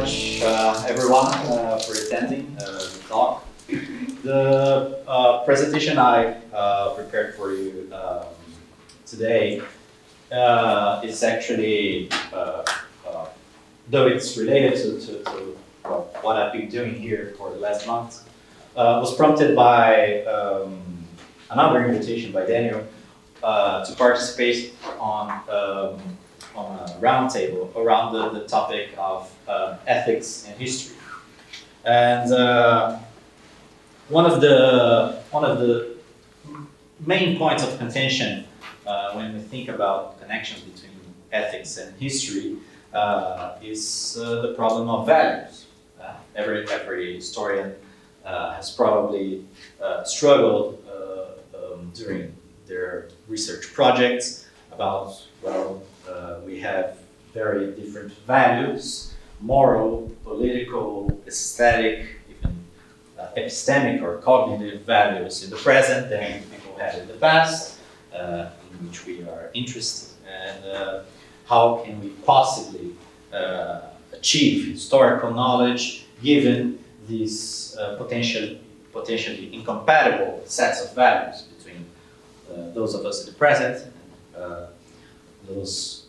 much, everyone, for attending the talk. The presentation I prepared for you today is actually, though it's related to what I've been doing here for the last month, was prompted by another invitation by Daniel to participate on a roundtable around the topic of ethics and history. And one of the main points of contention when we think about connections between ethics and history is the problem of values. Every historian has probably struggled during their research projects about, well, we have very different values, moral, political, aesthetic, even epistemic or cognitive values in the present than people had in the past, in which we are interested, and how can we possibly achieve historical knowledge given these potentially incompatible sets of values between those of us in the present and those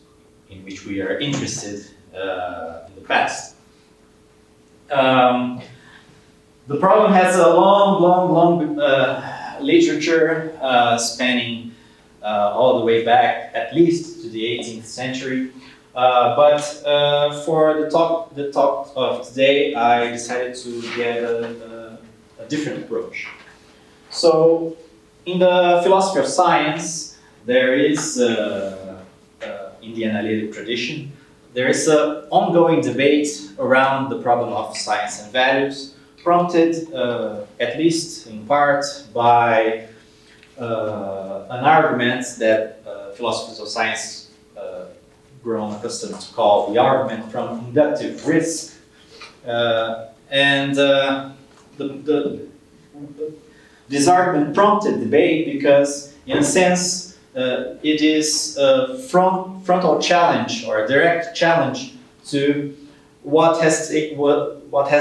in which we are interested in the past. The problem has a long literature spanning all the way back at least to the 18th century. But for the talk of today, I decided to get a different approach. So, in the philosophy of science, there is, in the analytic tradition, there is an ongoing debate around the problem of science and values, prompted, at least in part, by an argument that philosophers of science grown accustomed to call the argument from inductive risk. This argument prompted debate because, in a sense, it is a frontal challenge or a direct challenge to what has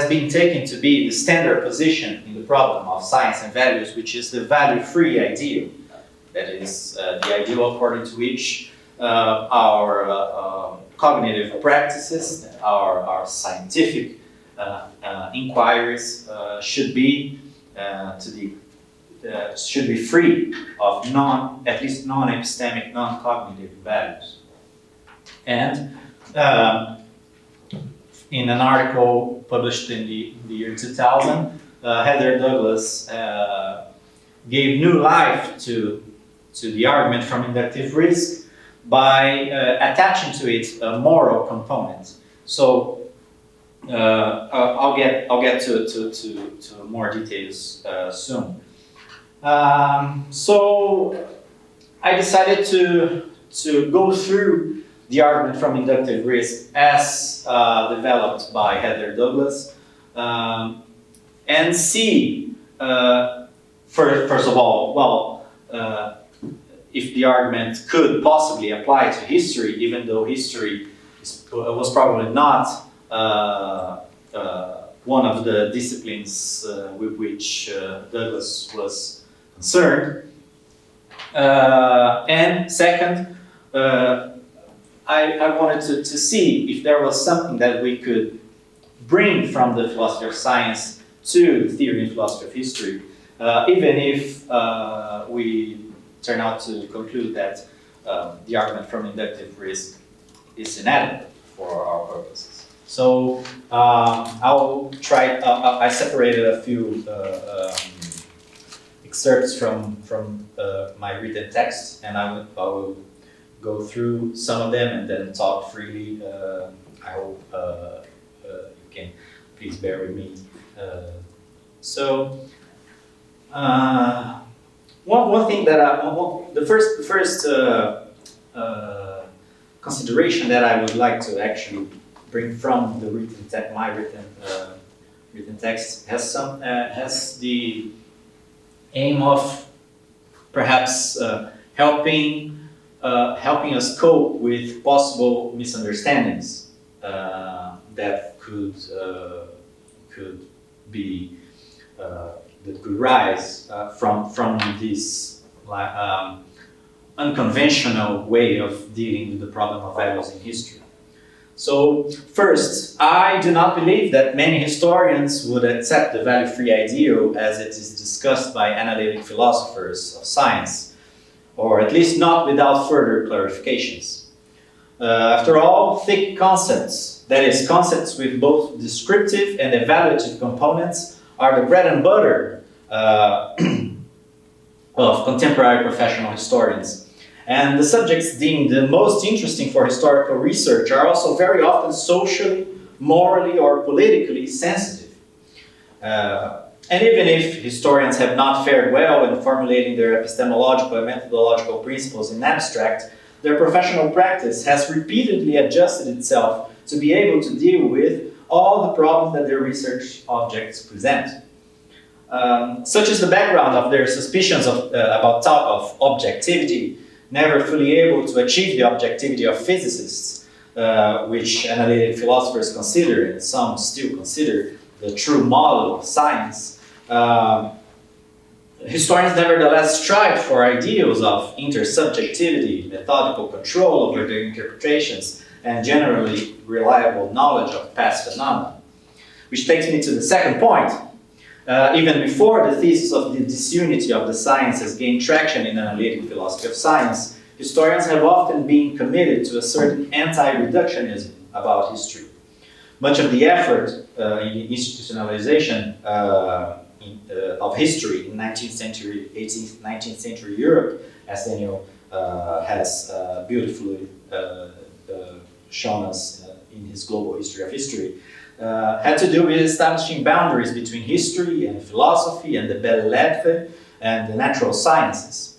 been taken to be the standard position in the problem of science and values, which is the value-free ideal. That is the ideal according to which our cognitive practices, our scientific inquiries should be free of at least non-epistemic, non-cognitive values. And in an article published in the year 2000, Heather Douglas gave new life to the argument from inductive risk by attaching to it a moral component. So I'll get to more details soon. So I decided to go through the argument from inductive risk as developed by Heather Douglas and see, first of all, well, if the argument could possibly apply to history, even though history was probably not one of the disciplines with which Douglas was concerned. And second, I wanted to see if there was something that we could bring from the philosophy of science to the theory and philosophy of history, even if we turn out to conclude that the argument from inductive risk is inadequate for our purposes. So I separated a few excerpts from my written text, and I will go through some of them and then talk freely. I hope you can please bear with me. One thing that the first consideration that I would like to actually bring from the my written text has the aim of perhaps helping us cope with possible misunderstandings that could be that could rise from this unconventional way of dealing with the problem of values in history. So first, I do not believe that many historians would accept the value-free ideal as it is discussed by analytic philosophers of science, or at least not without further clarifications. After all, thick concepts, that is, concepts with both descriptive and evaluative components, are the bread and butter of contemporary professional historians. And the subjects deemed the most interesting for historical research are also very often socially, morally, or politically sensitive. And even if historians have not fared well in formulating their epistemological and methodological principles in abstract, their professional practice has repeatedly adjusted itself to be able to deal with all the problems that their research objects present. Such is the background of their suspicions about talk of objectivity, never fully able to achieve the objectivity of physicists, which analytic philosophers consider, and some still consider, the true model of science. Historians nevertheless strive for ideals of intersubjectivity, methodical control over their interpretations, and generally reliable knowledge of past phenomena. Which takes me to the second point. Even before the thesis of the disunity of the sciences gained traction in analytic philosophy of science, historians have often been committed to a certain anti-reductionism about history. Much of the effort in the institutionalization of history in 19th century, 18th, 19th century Europe, as Daniel has beautifully shown us in his global history of history, had to do with establishing boundaries between history and philosophy and the belles-lettres and the natural sciences.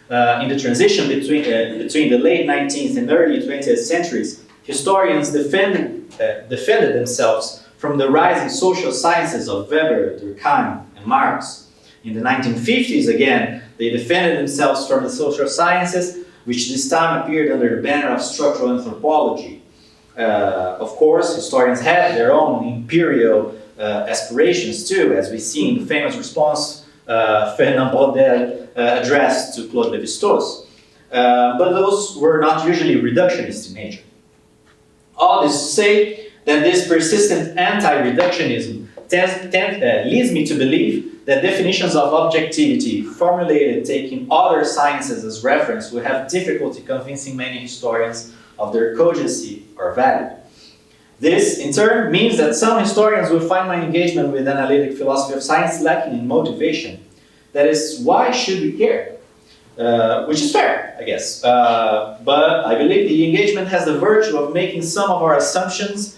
In the transition between the late 19th and early 20th centuries, historians defended themselves from the rising social sciences of Weber, Durkheim, and Marx. In the 1950s, again, they defended themselves from the social sciences, which this time appeared under the banner of structural anthropology. Of course, historians had their own imperial aspirations too, as we see in the famous response Fernand Braudel addressed to Claude Lévi-Strauss. But those were not usually reductionist in nature. All this to say that this persistent anti-reductionism leads me to believe that definitions of objectivity formulated taking other sciences as reference will have difficulty convincing many historians of their cogency or value. This, in turn, means that some historians will find my engagement with analytic philosophy of science lacking in motivation. That is, why should we care? Which is fair, I guess. But I believe the engagement has the virtue of making some of our assumptions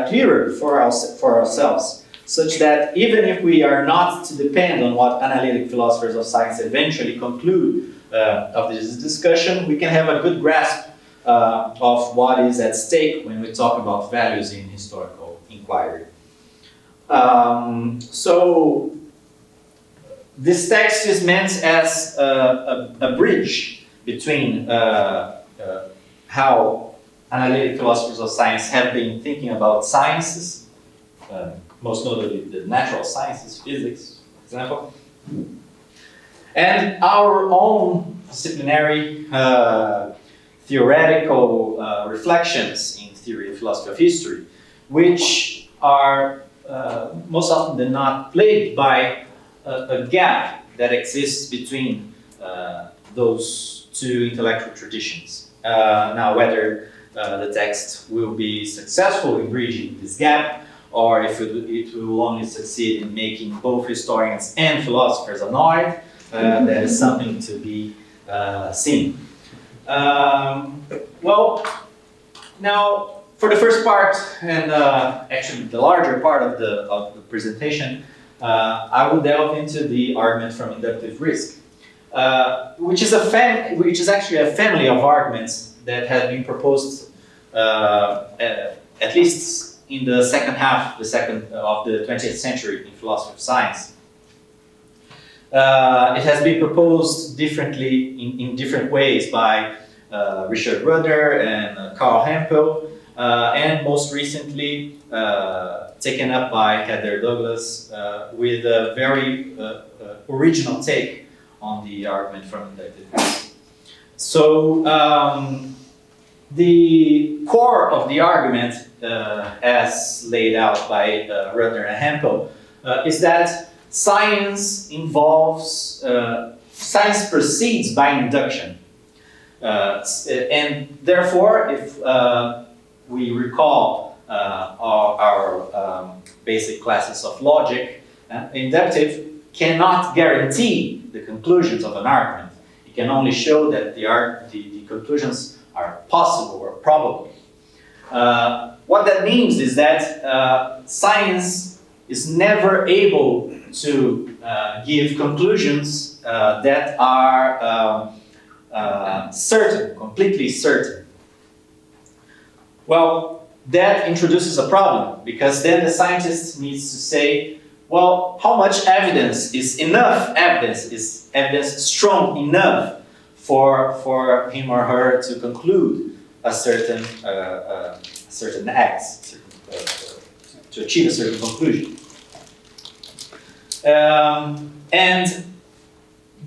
clearer for ourselves, such that even if we are not to depend on what analytic philosophers of science eventually conclude of this discussion, we can have a good grasp of what is at stake when we talk about values in historical inquiry. So this text is meant as a bridge between how analytic philosophers of science have been thinking about sciences, most notably the natural sciences, physics, for example, and our own disciplinary theoretical reflections in theory and philosophy of history, which are most often than not plagued by a gap that exists between those two intellectual traditions. Now, whether the text will be successful in bridging this gap, or if it will only succeed in making both historians and philosophers annoyed, that is something to be seen. Well, now for the first part, and actually the larger part of the presentation, I will delve into the argument from inductive risk, which is actually a family of arguments that has been proposed at least in the second half of the 20th century in philosophy of science. It has been proposed differently in different ways by Richard Rudder and Karl Hempel, and most recently taken up by Heather Douglas with a very original take on the argument from inductive risk. So the core of the argument, as laid out by Rudner and Hempel, is that science science proceeds by induction. And therefore, if we recall our basic classes of logic, inductive cannot guarantee the conclusions of an argument. It can only show that the conclusions are possible or probable. What that means is that science is never able to give conclusions that are certain, completely certain. Well, that introduces a problem, because then the scientist needs to say, well, how much evidence is enough evidence? Is evidence strong enough for him or her to conclude a certain act, to achieve a certain conclusion? And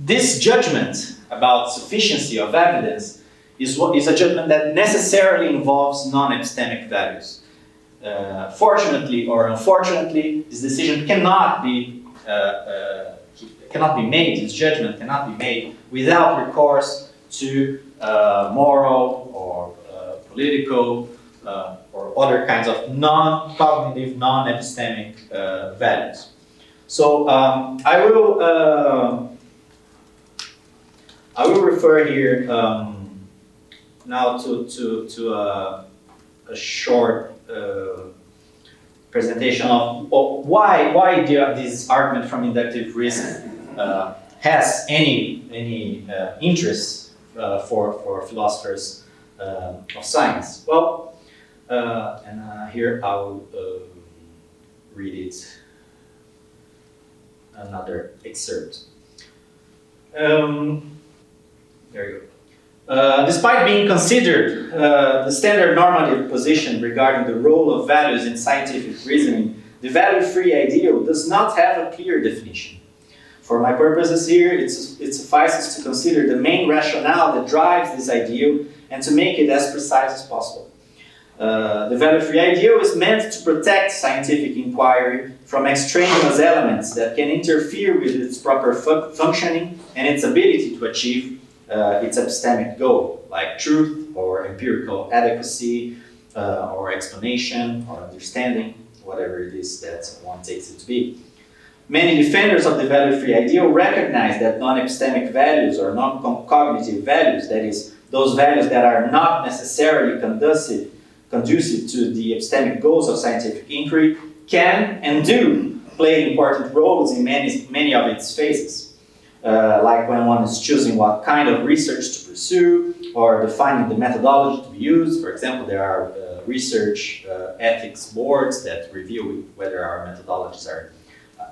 this judgment about sufficiency of evidence is a judgment that necessarily involves non-epistemic values. Fortunately or unfortunately, this decision cannot be made, this judgment cannot be made without recourse to moral or political or other kinds of non-cognitive, non-epistemic values. So I will refer here now to a short presentation of why this argument from inductive risk has any interest for philosophers of science. Well, and here I'll read it. Another excerpt. There you go. Despite being considered the standard normative position regarding the role of values in scientific reasoning, the value-free ideal does not have a clear definition. For my purposes here, it suffices to consider the main rationale that drives this ideal and to make it as precise as possible. The value-free ideal is meant to protect scientific inquiry from extraneous elements that can interfere with its proper functioning and its ability to achieve its epistemic goal, like truth or empirical adequacy or explanation or understanding, whatever it is that one takes it to be. Many defenders of the value-free ideal recognize that non-epistemic values or non-cognitive values, that is, those values that are not necessarily conducive to the epistemic goals of scientific inquiry, can and do play important roles in many of its phases. Like when one is choosing what kind of research to pursue or defining the methodology to be used. For example, there are research ethics boards that review whether our methodologies are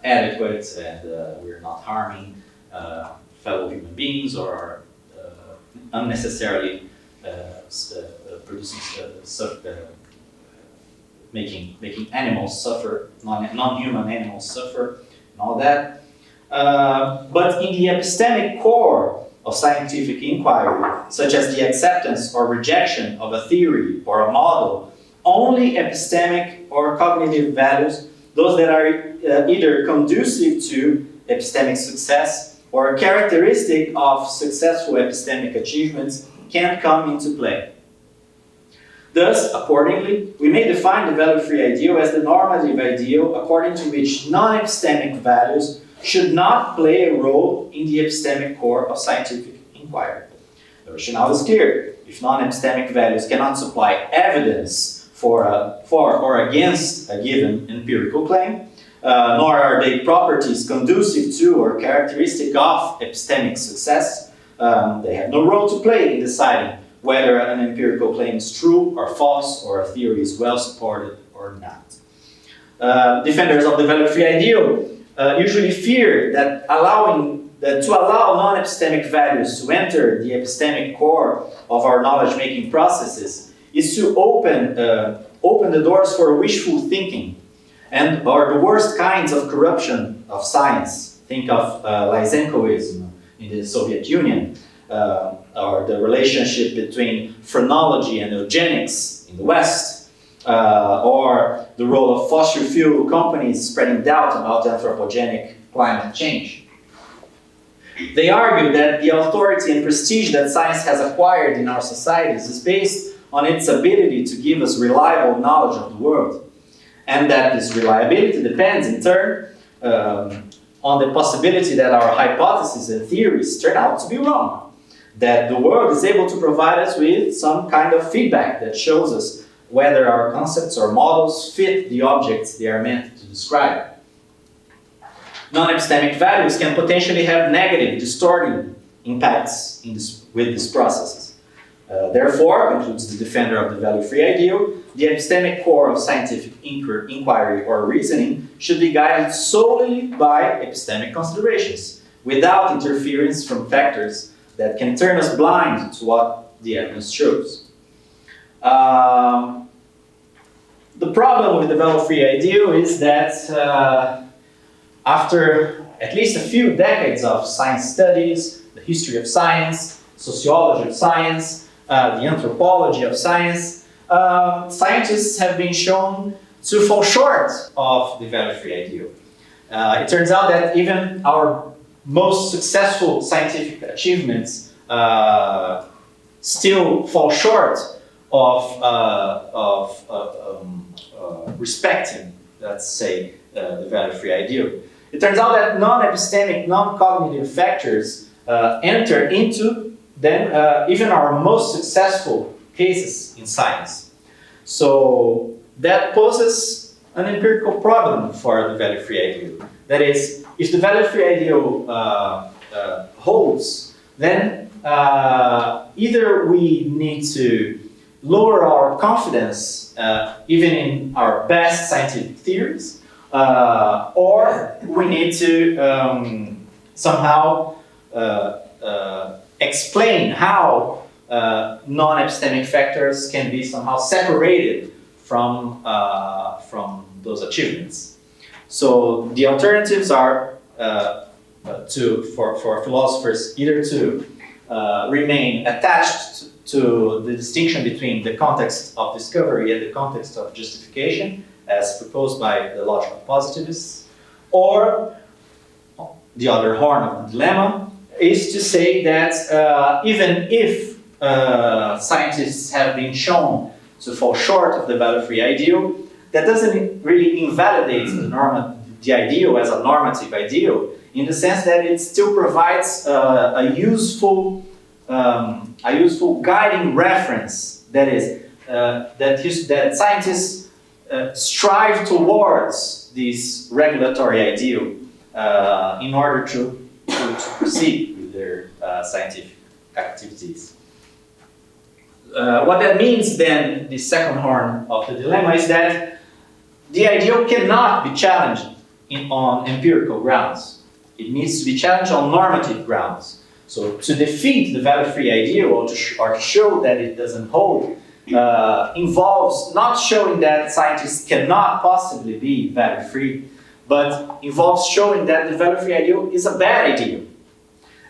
adequate and we're not harming fellow human beings or are unnecessarily producing making animals suffer, non-human animals suffer, and all that. But in the epistemic core of scientific inquiry, such as the acceptance or rejection of a theory or a model, only epistemic or cognitive values, those that are either conducive to epistemic success or characteristic of successful epistemic achievements, can come into play. Thus, accordingly, we may define the value-free ideal as the normative ideal according to which non-epistemic values should not play a role in the epistemic core of scientific inquiry. The rationale is clear. If non-epistemic values cannot supply evidence for or against a given empirical claim, nor are they properties conducive to or characteristic of epistemic success, they have no role to play in deciding whether an empirical claim is true or false, or a theory is well supported or not. Defenders of the value-free ideal usually fear that to allow non-epistemic values to enter the epistemic core of our knowledge-making processes is to open the doors for wishful thinking and or the worst kinds of corruption of science. Think of Lysenkoism in the Soviet Union, or the relationship between phrenology and eugenics in the West, or the role of fossil fuel companies spreading doubt about anthropogenic climate change. They argue that the authority and prestige that science has acquired in our societies is based on its ability to give us reliable knowledge of the world, and that this reliability depends in turn on the possibility that our hypotheses and theories turn out to be wrong, that the world is able to provide us with some kind of feedback that shows us whether our concepts or models fit the objects they are meant to describe. Non-epistemic values can potentially have negative, distorting impacts with these processes. Therefore, concludes the defender of the value-free ideal, the epistemic core of scientific inquiry or reasoning should be guided solely by epistemic considerations, without interference from factors that can turn us blind to what the evidence shows. The problem with the value-free ideal is that after at least a few decades of science studies, the history of science, sociology of science, the anthropology of science, scientists have been shown to fall short of the value-free ideal. It turns out that even our most successful scientific achievements still fall short of respecting, let's say, the value-free ideal. It turns out that non-epistemic, non-cognitive factors enter into then even our most successful cases in science. So that poses an empirical problem for the value-free ideal. That is, if the value-free ideal holds, then either we need to lower our confidence even in our best scientific theories, or we need to somehow explain how non-epistemic factors can be somehow separated from those achievements. So the alternatives are for philosophers either to remain attached to the distinction between the context of discovery and the context of justification, as proposed by the logical positivists, or the other horn of the dilemma is to say that even if scientists have been shown to fall short of the value-free ideal, that doesn't really invalidate the ideal as a normative ideal, in the sense that it still provides a useful guiding reference. That is, that scientists strive towards this regulatory ideal in order to proceed with their scientific activities. What that means then, the second horn of the dilemma, is that the ideal cannot be challenged on empirical grounds. It needs to be challenged on normative grounds. So to defeat the value-free ideal or to show that it doesn't hold involves not showing that scientists cannot possibly be value-free, but involves showing that the value-free ideal is a bad ideal.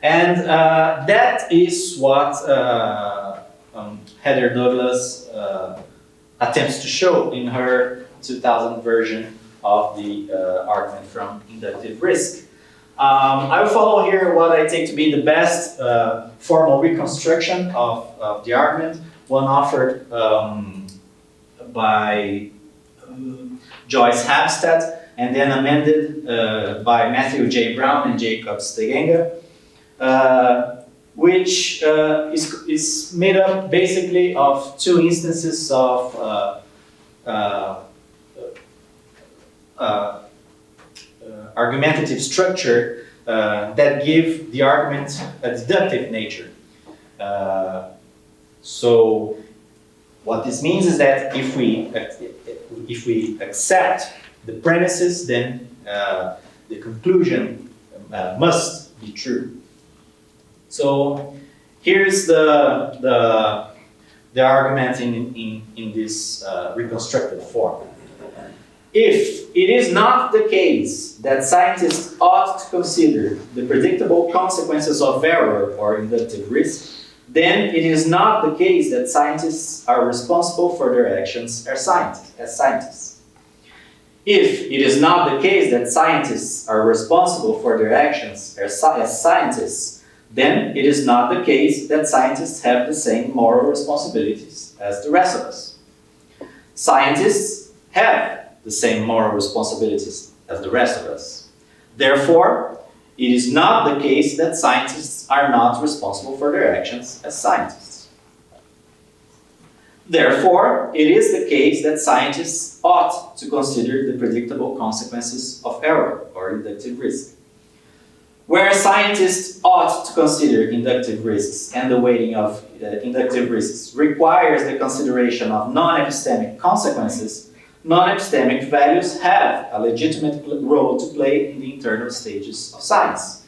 And that is what Heather Douglas attempts to show in her 2000 version of the argument from Inductive Risk. I will follow here what I take to be the best formal reconstruction of the argument, one offered by Joyce Habstadt and then amended by Matthew J. Brown and Jacob Stegenga, which is made up basically of two instances of argumentative structure that give the argument a deductive nature. So what this means is that if we accept the premises, then the conclusion must be true. So here's the the argument in this reconstructed form. If it is not the case that scientists ought to consider the predictable consequences of error or inductive risk, then it is not the case that scientists are responsible for their actions as scientists. If it is not the case that scientists are responsible for their actions as scientists, then it is not the case that scientists have the same moral responsibilities as the rest of us. Scientists have the same moral responsibilities as the rest of us. Therefore, it is not the case that scientists are not responsible for their actions as scientists. Therefore, it is the case that scientists ought to consider the predictable consequences of error or inductive risk. Where scientists ought to consider inductive risks and the weighting of inductive risks requires the consideration of non-epistemic consequences, non-epistemic values have a legitimate role to play in the internal stages of science.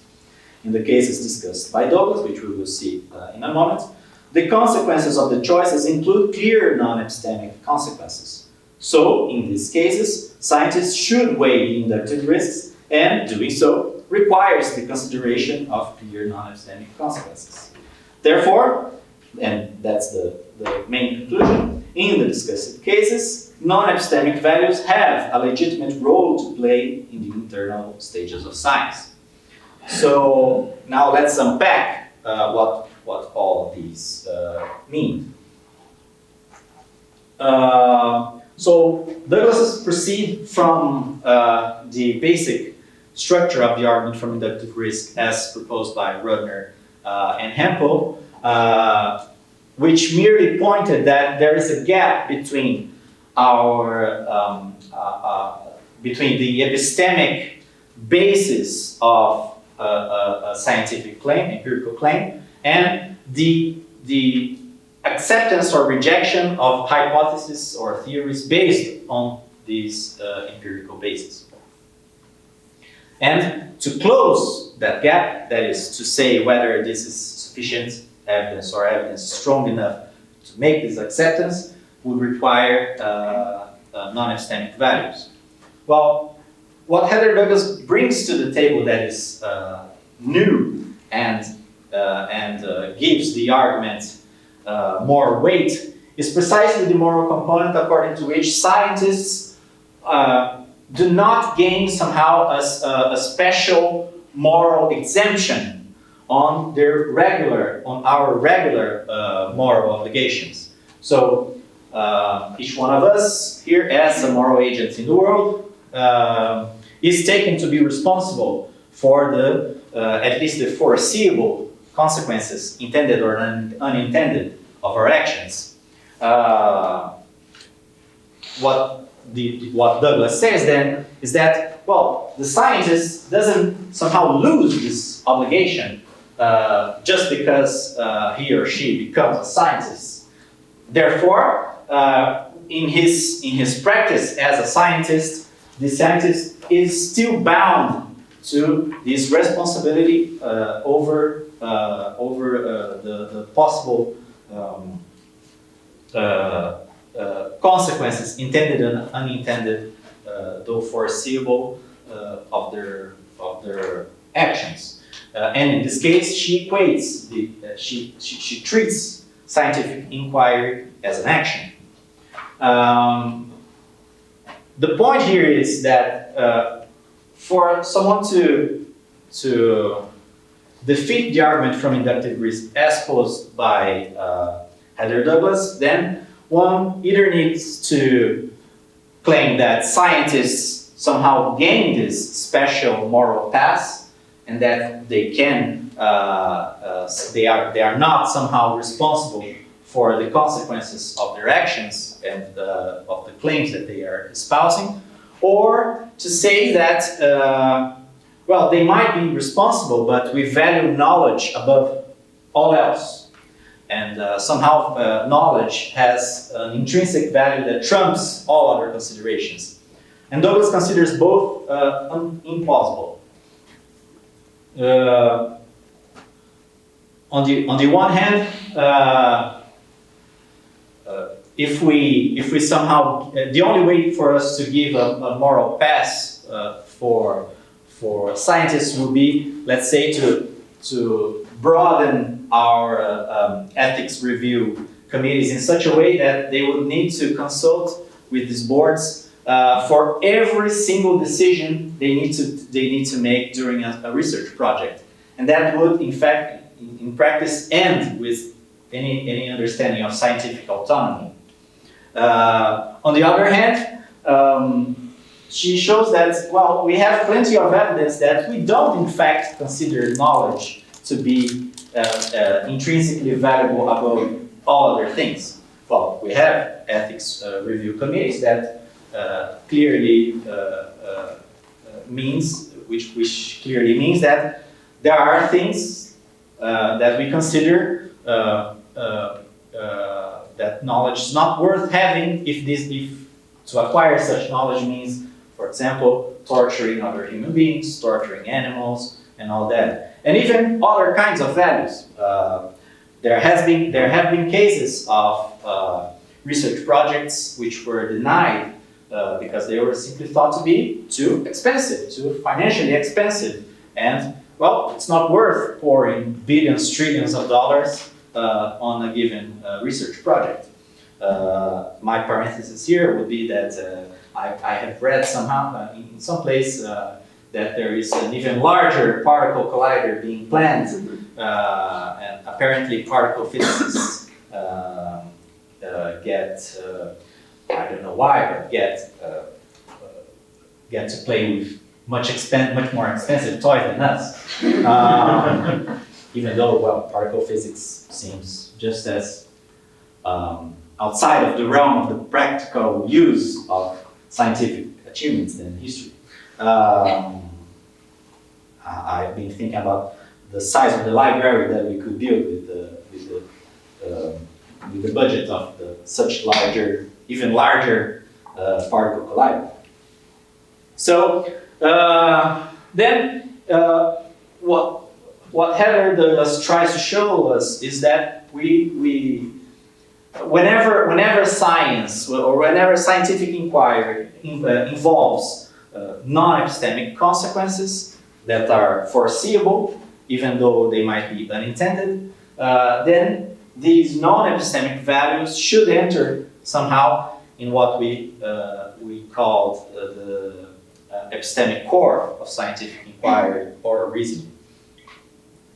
In the cases discussed by Douglas, which we will see in a moment, the consequences of the choices include clear non-epistemic consequences. So, in these cases, scientists should weigh the inductive risks, and doing so requires the consideration of clear non-epistemic consequences. Therefore, and that's the main conclusion, in the discussed cases, non-epistemic values have a legitimate role to play in the internal stages of science. So now let's unpack what all of these mean. So Douglas proceed from the basic structure of the argument from inductive risk as proposed by Rudner and Hempel, which merely pointed that there is a gap between between the epistemic basis of a scientific claim, empirical claim, and the acceptance or rejection of hypotheses or theories based on these empirical basis. And to close that gap, that is to say whether this is sufficient evidence or evidence strong enough to make this acceptance, would require non-epistemic values. Well, what Heather Douglas brings to the table that is new and gives the argument more weight is precisely the moral component according to which scientists do not gain somehow a special moral exemption on our regular moral obligations. So each one of us here as a moral agent in the world is taken to be responsible for at least the foreseeable consequences, intended or unintended, of our actions. What Douglas says then is that, well, the scientist doesn't somehow lose this obligation just because he or she becomes a scientist. Therefore, in his practice as a scientist, the scientist is still bound to this responsibility over the possible consequences, intended and unintended, though foreseeable, of their actions. And in this case, she equates she treats scientific inquiry as an action. The point here is that for someone to defeat the argument from inductive risk as posed by Heather Douglas, then one either needs to claim that scientists somehow gain this special moral pass, and that they can they are not somehow responsible for the consequences of their actions and of the claims that they are espousing, or to say that well, they might be responsible, but we value knowledge above all else. And somehow knowledge has an intrinsic value that trumps all other considerations. And Douglas considers both implausible. On the one hand, if we somehow, the only way for us to give a moral pass for scientists would be, let's say, to broaden our ethics review committees in such a way that they would need to consult with these boards for every single decision they need to make during a research project, and that would, in fact, in practice, end with any understanding of scientific autonomy. On the other hand, she shows that, well, we have plenty of evidence that we don't, in fact, consider knowledge to be intrinsically valuable above all other things. Well, we have ethics review committees that clearly means, which clearly means that there are things that we consider that knowledge is not worth having if to acquire such knowledge means, for example, torturing other human beings, torturing animals, and all that, and even other kinds of values. There have been cases of research projects which were denied because they were simply thought to be too expensive, too financially expensive, and well, it's not worth pouring billions, trillions of dollars on a given research project. My parenthesis here would be that I have read somehow in some place that there is an even larger particle collider being planned, and apparently particle physicists get, I don't know why, but get to play with much more expensive toys than us. Even though, well, particle physics seems just as outside of the realm of the practical use of scientific achievements than history. I've been thinking about the size of the library that we could build with the budget of such larger, even larger particle collider. So then, what Heather tries to show us is that whenever science or whenever scientific inquiry involves non-epistemic consequences that are foreseeable, even though they might be unintended, then these non-epistemic values should enter somehow in what we called the epistemic core of scientific inquiry or reasoning.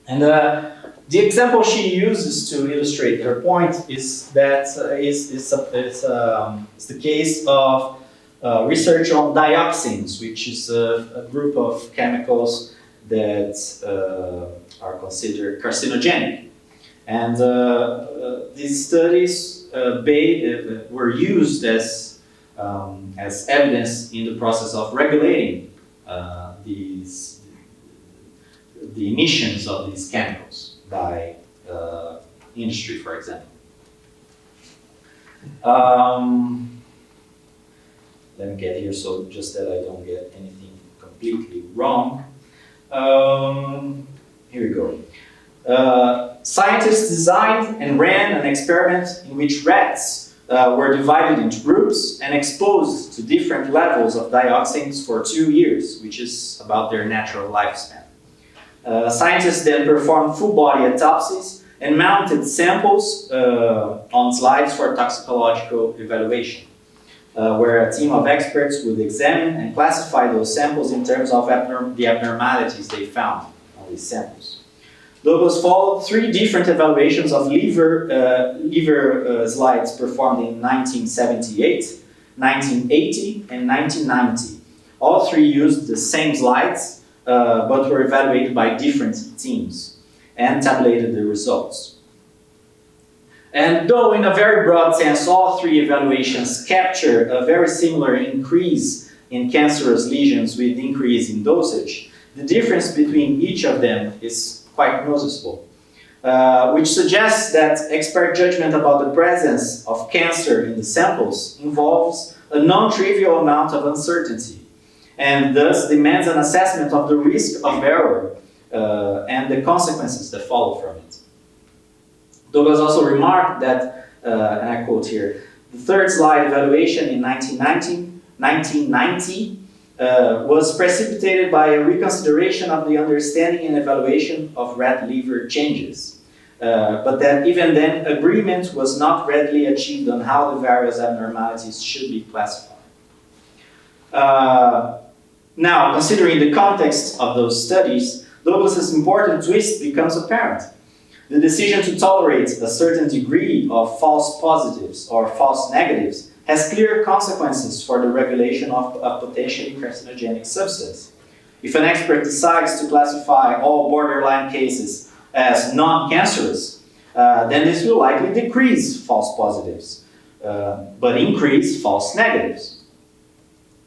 And the example she uses to illustrate her point is that is the case of research on dioxins, which is a group of chemicals that are considered carcinogenic. And these studies were used as evidence in the process of regulating the emissions of these chemicals by industry, for example. Let me get here so just that I don't get anything completely wrong. Here we go. Scientists designed and ran an experiment in which rats were divided into groups and exposed to different levels of dioxins for 2 years, which is about their natural lifespan. Scientists then performed full-body autopsies and mounted samples on slides for toxicological evaluation, where a team of experts would examine and classify those samples in terms of the abnormalities they found on these samples. Douglas followed 3 different evaluations of liver slides performed in 1978, 1980, and 1990. All 3 used the same slides, but were evaluated by different teams and tabulated the results. And though in a very broad sense all 3 evaluations capture a very similar increase in cancerous lesions with increase in dosage, the difference between each of them is quite noticeable, which suggests that expert judgment about the presence of cancer in the samples involves a non-trivial amount of uncertainty, and thus demands an assessment of the risk of error and the consequences that follow from it. Douglas also remarked that, and I quote here, The third slide, evaluation in 1990, was precipitated by a reconsideration of the understanding and evaluation of rat liver changes. But that even then, agreement was not readily achieved on how the various abnormalities should be classified. Now, considering the context of those studies, Douglas's important twist becomes apparent. The decision to tolerate a certain degree of false positives or false negatives has clear consequences for the regulation of a potentially carcinogenic substance. If an expert decides to classify all borderline cases as non-cancerous, then this will likely decrease false positives, but increase false negatives,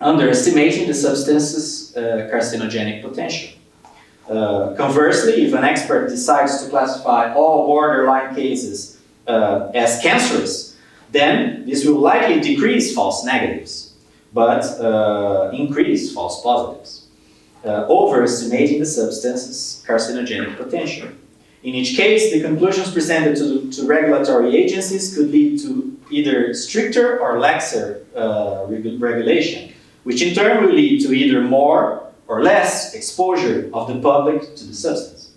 underestimating the substance's carcinogenic potential. Conversely, if an expert decides to classify all borderline cases as cancerous, then this will likely decrease false negatives, but increase false positives, overestimating the substance's carcinogenic potential. In each case, the conclusions presented to regulatory agencies could lead to either stricter or laxer regulation, which in turn will lead to either more or less exposure of the public to the substance.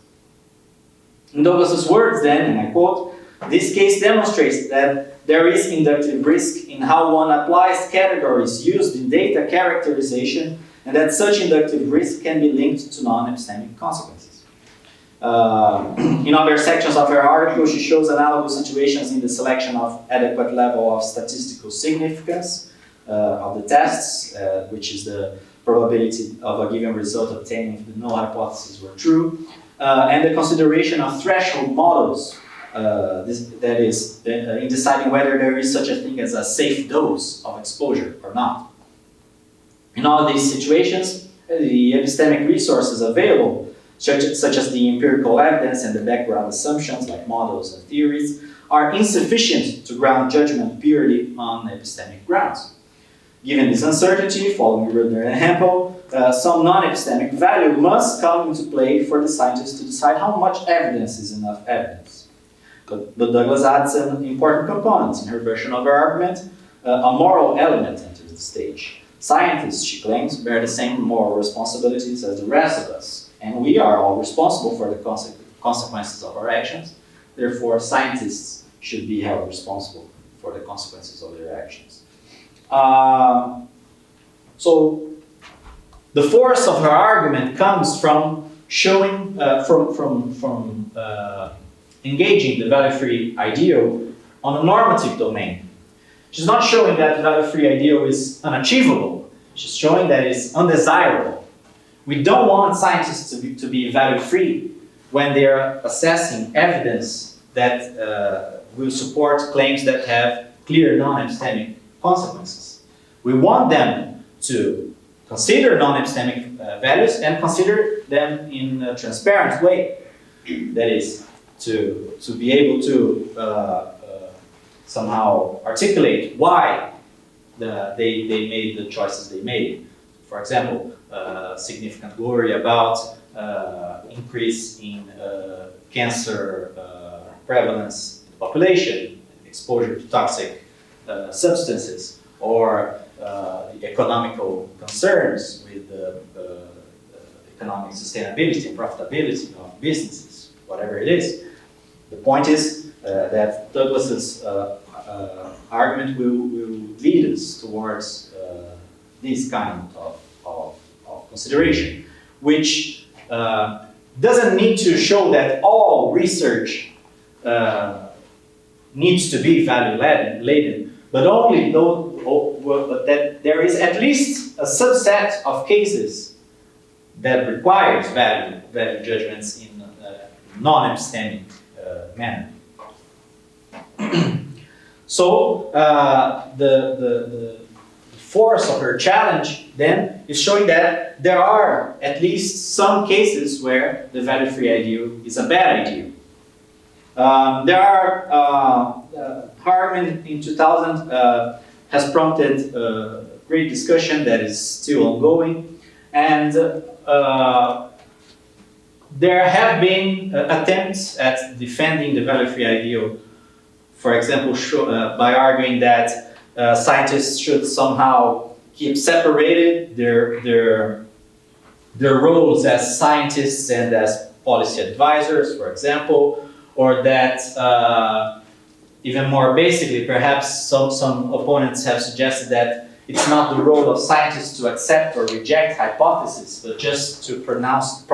In Douglas's words then, and I quote, "This case demonstrates that there is inductive risk in how one applies categories used in data characterization, and that such inductive risk can be linked to non-epistemic consequences." In other sections of her article, she shows analogous situations in the selection of adequate level of statistical significance of the tests, which is the probability of a given result obtained if the null hypotheses were true, and the consideration of threshold models, that is, in deciding whether there is such a thing as a safe dose of exposure or not. In all of these situations, the epistemic resources available, such as the empirical evidence and the background assumptions like models and theories, are insufficient to ground judgment purely on epistemic grounds. Given this uncertainty, following Rudner and Hempel, some non-epistemic value must come into play for the scientists to decide how much evidence is enough evidence. But Douglas adds an important component in her version of her argument. A moral element enters the stage. Scientists, she claims, bear the same moral responsibilities as the rest of us, and we are all responsible for the consequences of our actions. Therefore, scientists should be held responsible for the consequences of their actions. So the force of her argument comes from showing, from engaging the value-free ideal on a normative domain. She's not showing that the value-free ideal is unachievable. She's showing that it's undesirable. We don't want scientists to be value-free when they're assessing evidence that will support claims that have clear non-epistemic consequences. We want them to consider non-epistemic values and consider them in a transparent way. That is, to be able to somehow articulate why they made the choices they made. For example, significant worry about increase in cancer prevalence in the population, exposure to toxic substances, or the economical concerns with the economic sustainability and profitability of businesses, whatever it is. The point is that Douglas's argument will lead us towards this kind of consideration, which doesn't need to show that all research needs to be value-laden, but only but that there is at least a subset of cases that requires value judgments in a non-epistemic manner. So the force of her challenge then is showing that there are at least some cases where the value-free ideal is a bad ideal. There are, Harman in 2000 has prompted great discussion that is still ongoing, and there have been attempts at defending the value-free ideal, for example, by arguing that scientists should somehow keep separated their roles as scientists and as policy advisors, for example, or that even more basically, perhaps some opponents have suggested that it's not the role of scientists to accept or reject hypotheses, but just to pronounce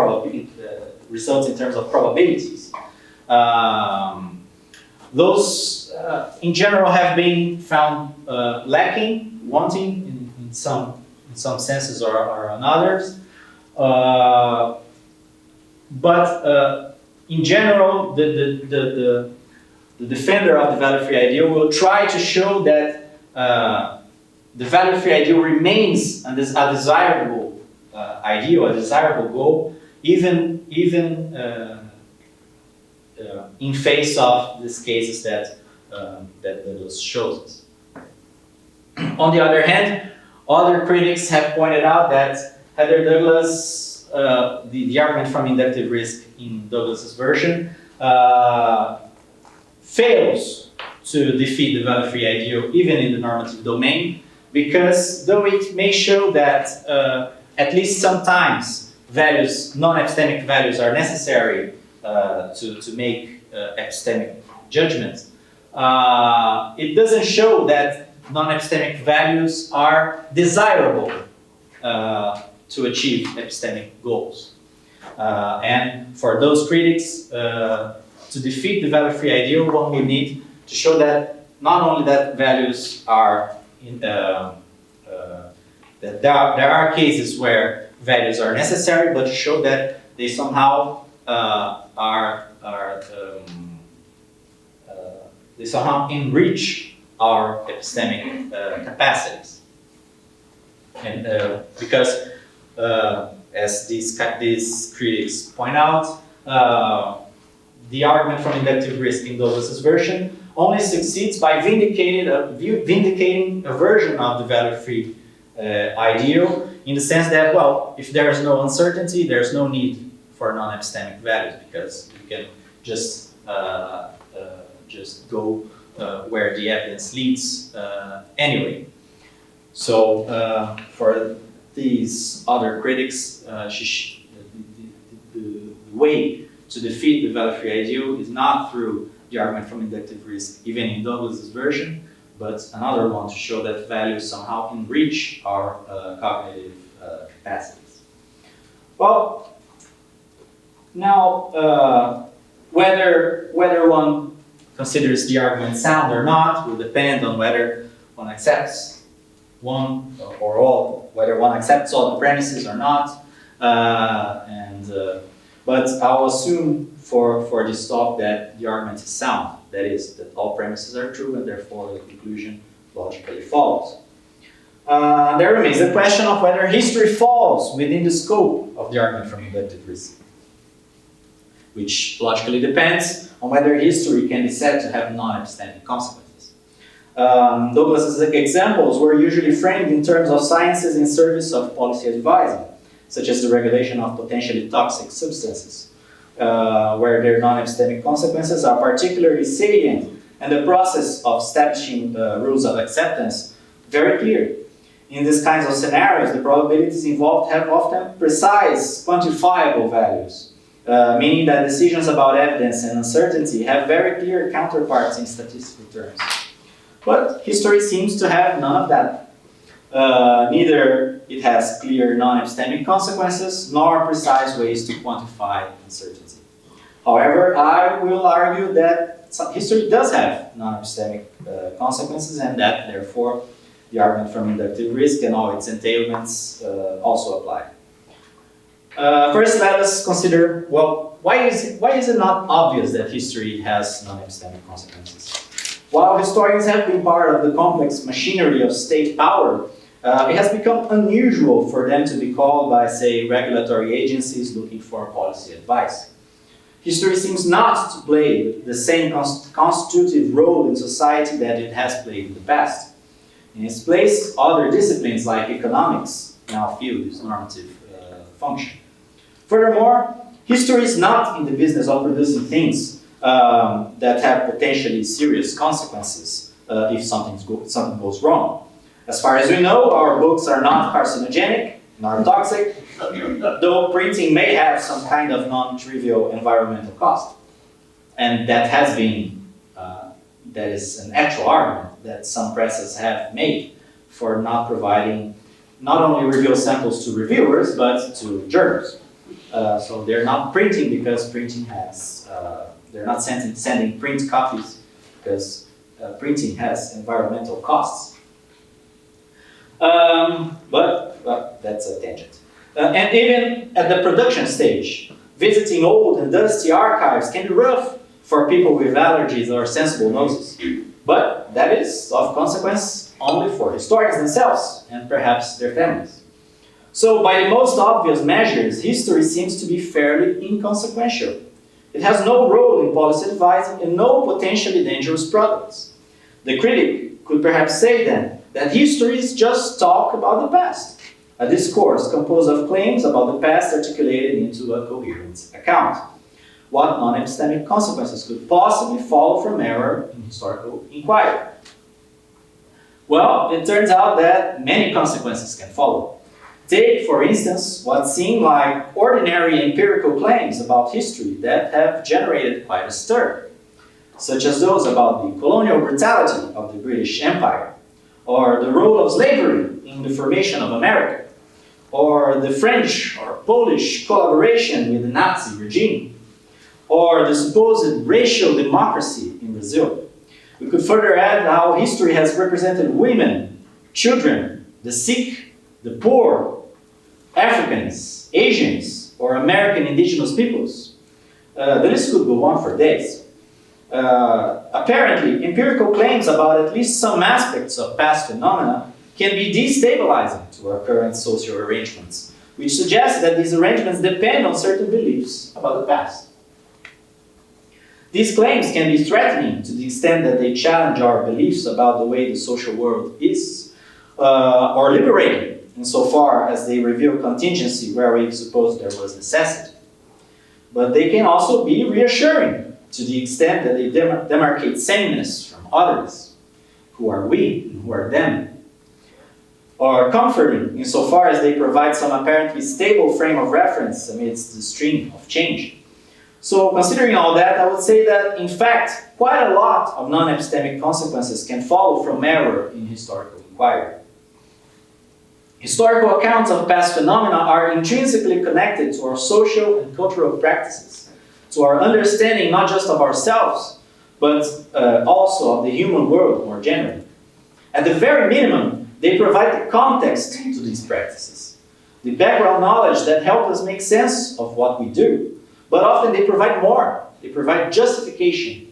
results in terms of probabilities. Those, in general, have been found lacking, wanting in some senses or in others. But in general, the defender of the value-free ideal will try to show that the value-free ideal remains a desirable ideal, a desirable goal, even in face of these cases that Douglas shows us. On the other hand, other critics have pointed out that Heather Douglas, the argument from inductive risk in Douglas's version, fails to defeat the value-free ideal even in the normative domain, because though it may show that at least sometimes non-epistemic values are necessary to make epistemic judgments, it doesn't show that non-epistemic values are desirable to achieve epistemic goals. And for those critics, to defeat the value-free ideal, one will need to show that not only that values are that there are cases where values are necessary, but to show that they somehow they somehow enrich our epistemic capacities. And because, as these critics point out, the argument from inductive risk in Douglas's version only succeeds by vindicating a version of the value-free ideal, in the sense that, well, if there is no uncertainty, there's no need for non-epistemic values, because you can just go where the evidence leads anyway. So for these other critics, the way to defeat the value-free ideal is not through the argument from inductive risk, even in Douglas's version, but another one to show that values somehow enrich our cognitive capacities. Well, now whether one considers the argument sound or not will depend on whether one accepts one or all, whether one accepts all the premises or not. But I'll assume for this talk that the argument is sound. That is, that all premises are true and therefore the conclusion logically follows. There remains the question of whether history falls within the scope of the argument from inductive risk, which logically depends on whether history can be said to have non-epistemic consequences. Douglas's examples were usually framed in terms of sciences in service of policy advising, such as the regulation of potentially toxic substances, where their non-epistemic consequences are particularly salient, and the process of establishing rules of acceptance very clear. In these kinds of scenarios, the probabilities involved have often precise, quantifiable values, meaning that decisions about evidence and uncertainty have very clear counterparts in statistical terms. But history seems to have none of that. Neither it has clear non-epistemic consequences, nor precise ways to quantify uncertainty. However, I will argue that history does have non-epistemic consequences, and that, therefore, the argument from inductive risk and all its entailments also apply. First, let us consider, well, why is it not obvious that history has non-epistemic consequences? While historians have been part of the complex machinery of state power, it has become unusual for them to be called by, say, regulatory agencies looking for policy advice. History seems not to play the same constitutive role in society that it has played in the past. In its place, other disciplines like economics now fill this normative function. Furthermore, history is not in the business of producing things that have potentially serious consequences, if something goes wrong. As far as we know, our books are not carcinogenic, not toxic, though printing may have some kind of non-trivial environmental cost. And that has been, that is an actual argument that some presses have made for not providing not only review samples to reviewers, but to journals. So they're not printing because printing has, they're not sending print copies because printing has environmental costs. But that's a tangent. And even at the production stage, visiting old and dusty archives can be rough for people with allergies or sensible noses. But that is of consequence only for historians themselves and perhaps their families. So by the most obvious measures, history seems to be fairly inconsequential. It has no role in policy advising and no potentially dangerous products. The critic could perhaps say then that history is just talk about the past, a discourse composed of claims about the past articulated into a coherent account. What non-epistemic consequences could possibly follow from error in historical inquiry? Well, it turns out that many consequences can follow. Take, for instance, what seem like ordinary empirical claims about history that have generated quite a stir, such as those about the colonial brutality of the British Empire, or the role of slavery in the formation of America, or the French or Polish collaboration with the Nazi regime, or the supposed racial democracy in Brazil. We could further add how history has represented women, children, the sick, the poor, Africans, Asians, or American indigenous peoples. The list could go on for days. Apparently, empirical claims about at least some aspects of past phenomena can be destabilizing to our current social arrangements, which suggests that these arrangements depend on certain beliefs about the past. These claims can be threatening to the extent that they challenge our beliefs about the way the social world is, or liberating insofar as they reveal contingency where we suppose there was necessity. But they can also be reassuring to the extent that they demarcate sameness from others, who are we and who are them, or comforting insofar as they provide some apparently stable frame of reference amidst the stream of change. So considering all that, I would say that, in fact, quite a lot of non-epistemic consequences can follow from error in historical inquiry. Historical accounts of past phenomena are intrinsically connected to our social and cultural practices, to our understanding not just of ourselves, but also of the human world more generally. At the very minimum, they provide the context to these practices, the background knowledge that help us make sense of what we do. But often they provide more. They provide justification.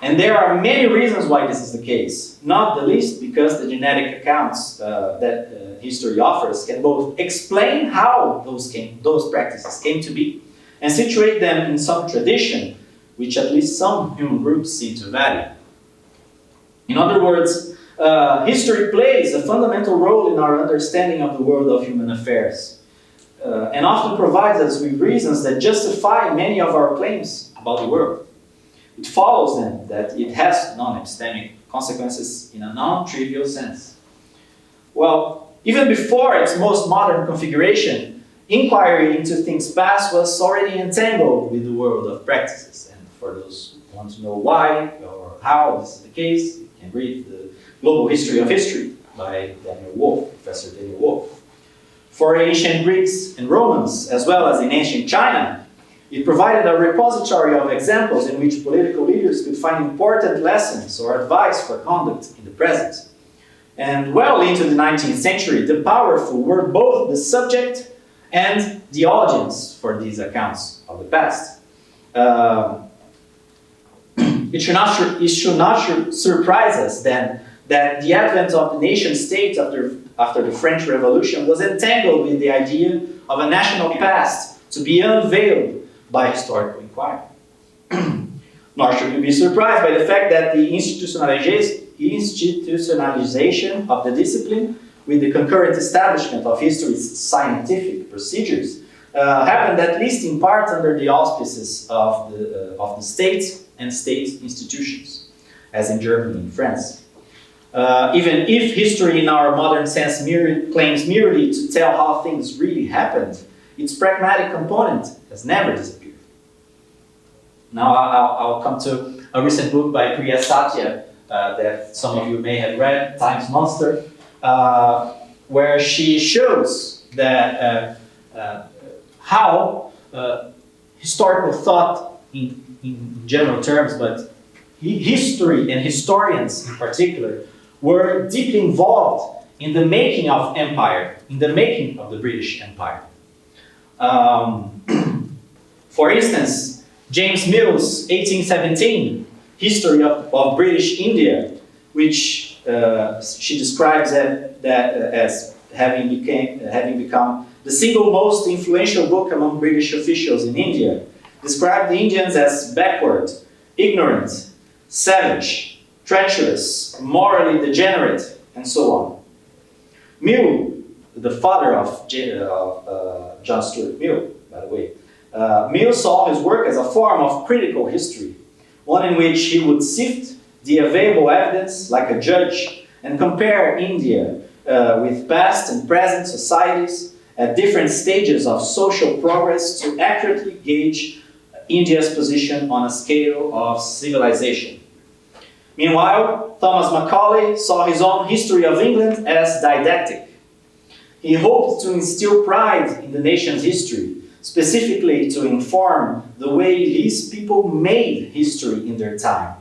And there are many reasons why this is the case, not the least because the genetic accounts that history offers can both explain how those practices came to be and situate them in some tradition which at least some human groups seem to value. In other words, history plays a fundamental role in our understanding of the world of human affairs. And often provides us with reasons that justify many of our claims about the world. It follows then that it has non-epistemic consequences in a non-trivial sense. Well, even before its most modern configuration, inquiry into things past was already entangled with the world of practices. And for those who want to know why or how this is the case, you can read The Global History of History by Professor Daniel Wolff. For ancient Greeks and Romans, as well as in ancient China, it provided a repository of examples in which political leaders could find important lessons or advice for conduct in the present. And well into the 19th century, the powerful were both the subject and the audience for these accounts of the past. It should not surprise us then that the advent of the nation state after the French Revolution was entangled with the idea of a national past to be unveiled by historical inquiry. Nor should we be surprised by the fact that the institutionalization of the discipline with the concurrent establishment of history's scientific procedures happened at least in part under the auspices of the state and state institutions. as in Germany and France. Even if history in our modern sense claims merely to tell how things really happened, its pragmatic component has never disappeared. Now I'll come to a recent book by Priya Satya that some of you may have read, Time's Monster, where she shows that how historical thought in general terms, but history and historians in particular, were deeply involved in the making of empire, in the making of the British Empire. For instance, James Mill's 1817 History of British India, which she describes as having become the single most influential book among British officials in India, described the Indians as backward, ignorant, savage, treacherous, morally degenerate, and so on. Mill, the father of John Stuart Mill, by the way, Mill saw his work as a form of critical history, one in which he would sift the available evidence like a judge and compare India with past and present societies at different stages of social progress to accurately gauge India's position on a scale of civilization. Meanwhile, Thomas Macaulay saw his own history of England as didactic. He hoped to instill pride in the nation's history, specifically to inform the way his people made history in their time.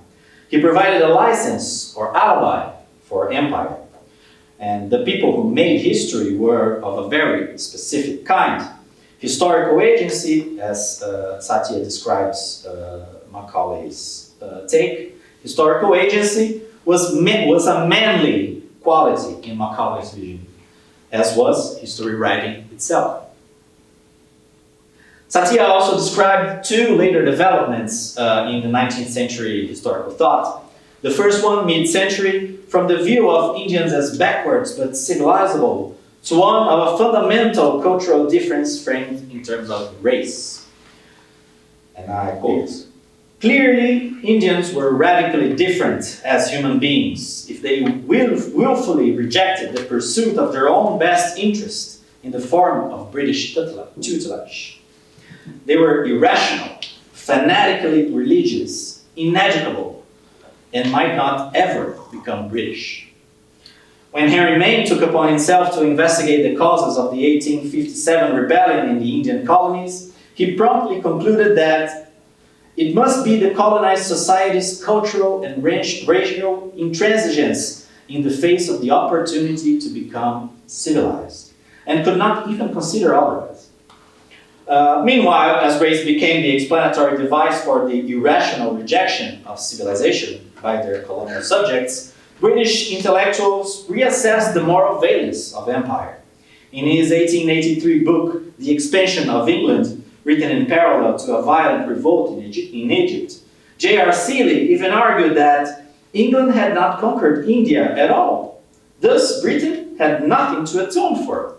He provided a license or alibi for empire. And the people who made history were of a very specific kind. Historical agency, as Satya describes Macaulay's take, historical agency was a manly quality in Macaulay's vision, as was history writing itself. Satya also described two later developments in the 19th century historical thought. The first one, mid-century, from the view of Indians as backwards but civilizable, to one of a fundamental cultural difference framed in terms of race. And I quote, "Clearly, Indians were radically different as human beings if they willfully rejected the pursuit of their own best interest in the form of British tutelage. They were irrational, fanatically religious, ineducable, and might not ever become British." When Henry Maine took upon himself to investigate the causes of the 1857 rebellion in the Indian colonies, he promptly concluded that it must be the colonized society's cultural and racial intransigence in the face of the opportunity to become civilized, and could not even consider otherwise. Meanwhile, as race became the explanatory device for the irrational rejection of civilization by their colonial subjects, British intellectuals reassessed the moral valence of empire. In his 1883 book, The Expansion of England, written in parallel to a violent revolt in Egypt, J.R. Seeley even argued that England had not conquered India at all. Thus, Britain had nothing to atone for.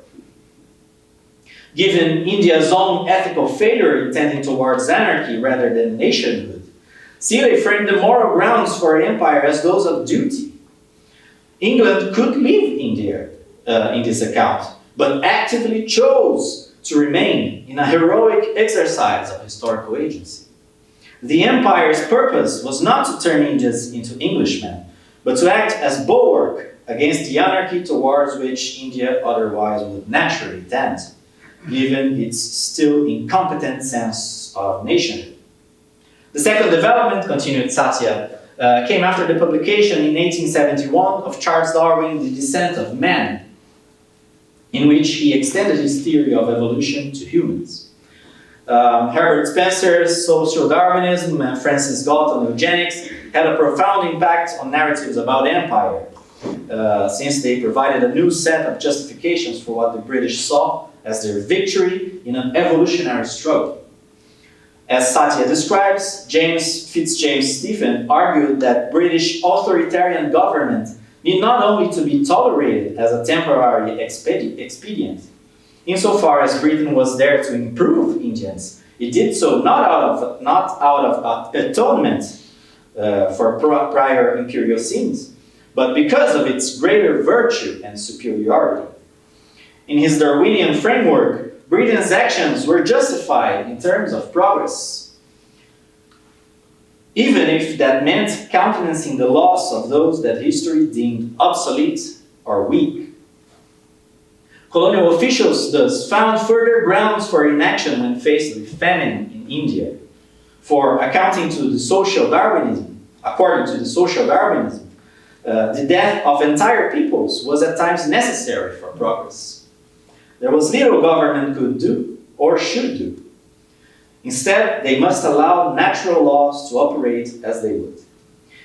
Given India's own ethical failure in tending towards anarchy rather than nationhood, Seeley framed the moral grounds for empire as those of duty. England could leave India in this account, but actively chose to remain in a heroic exercise of historical agency. The empire's purpose was not to turn Indians into Englishmen, but to act as bulwark against the anarchy towards which India otherwise would naturally tend, given its still incompetent sense of nationhood. The second development, continued Satya, came after the publication in 1871 of Charles Darwin's The Descent of Man, in which he extended his theory of evolution to humans. Herbert Spencer's Social Darwinism and Francis Galton Eugenics had a profound impact on narratives about empire, since they provided a new set of justifications for what the British saw as their victory in an evolutionary struggle. As Satya describes, James Fitzjames Stephen argued that British authoritarian government need not only to be tolerated as a temporary expedient. Insofar as Britain was there to improve Indians, it did so not out of atonement, for prior imperial scenes, but because of its greater virtue and superiority. In his Darwinian framework, Britain's actions were justified in terms of progress, even if that meant countenancing the loss of those that history deemed obsolete or weak. Colonial officials thus found further grounds for inaction when faced with famine in India. For according to the social Darwinism, the death of entire peoples was at times necessary for progress. There was little government could do or should do. Instead, they must allow natural laws to operate as they would.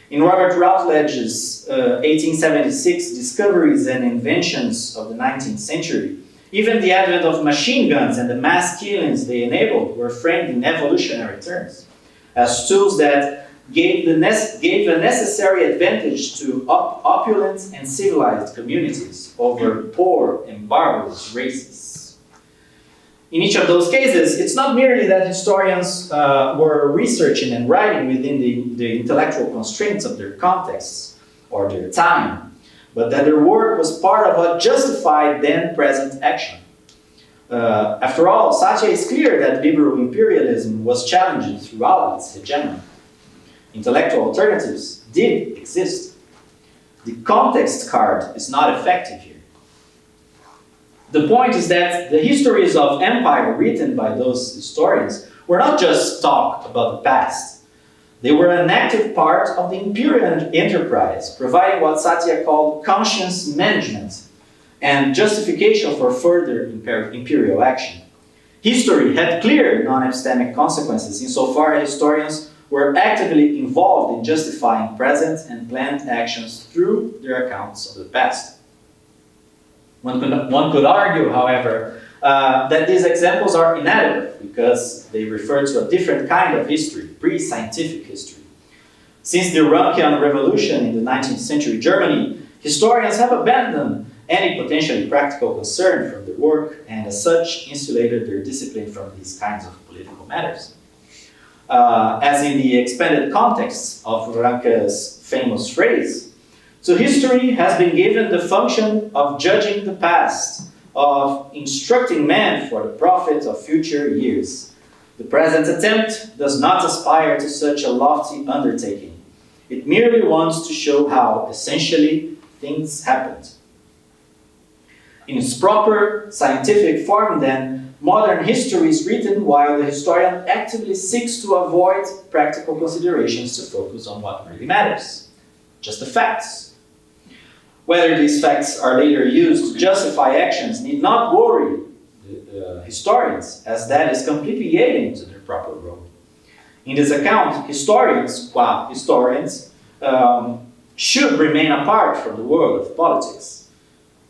In Robert Routledge's 1876 Discoveries and Inventions of the 19th Century, even the advent of machine guns and the mass killings they enabled were framed in evolutionary terms, as tools that gave a necessary advantage to opulent and civilized communities over poor and barbarous races. In each of those cases, it's not merely that historians were researching and writing within the intellectual constraints of their contexts or their time, but that their work was part of what justified then-present action. After all, Satya is clear that liberal imperialism was challenging throughout its hegemony. Intellectual alternatives did exist. The context card is not effective here. The point is that the histories of empire written by those historians were not just talk about the past. They were an active part of the imperial enterprise, providing what Satya called conscience management and justification for further imperial action. History had clear non-epistemic consequences insofar as historians were actively involved in justifying present and planned actions through their accounts of the past. One could argue, however, that these examples are inadequate because they refer to a different kind of history, pre-scientific history. Since the Uranian Revolution in the 19th century Germany, historians have abandoned any potentially practical concern from their work and as such insulated their discipline from these kinds of political matters. As in the expanded context of Ranke's famous phrase, so history has been given the function of judging the past, of instructing man for the profit of future years. The present attempt does not aspire to such a lofty undertaking. It merely wants to show how, essentially, things happened. In its proper scientific form, then, modern history is written while the historian actively seeks to avoid practical considerations to focus on what really matters, just the facts. Whether these facts are later used to justify actions need not worry the historians, as that is completely alien to their proper role. In this account, historians, qua historians, should remain apart from the world of politics.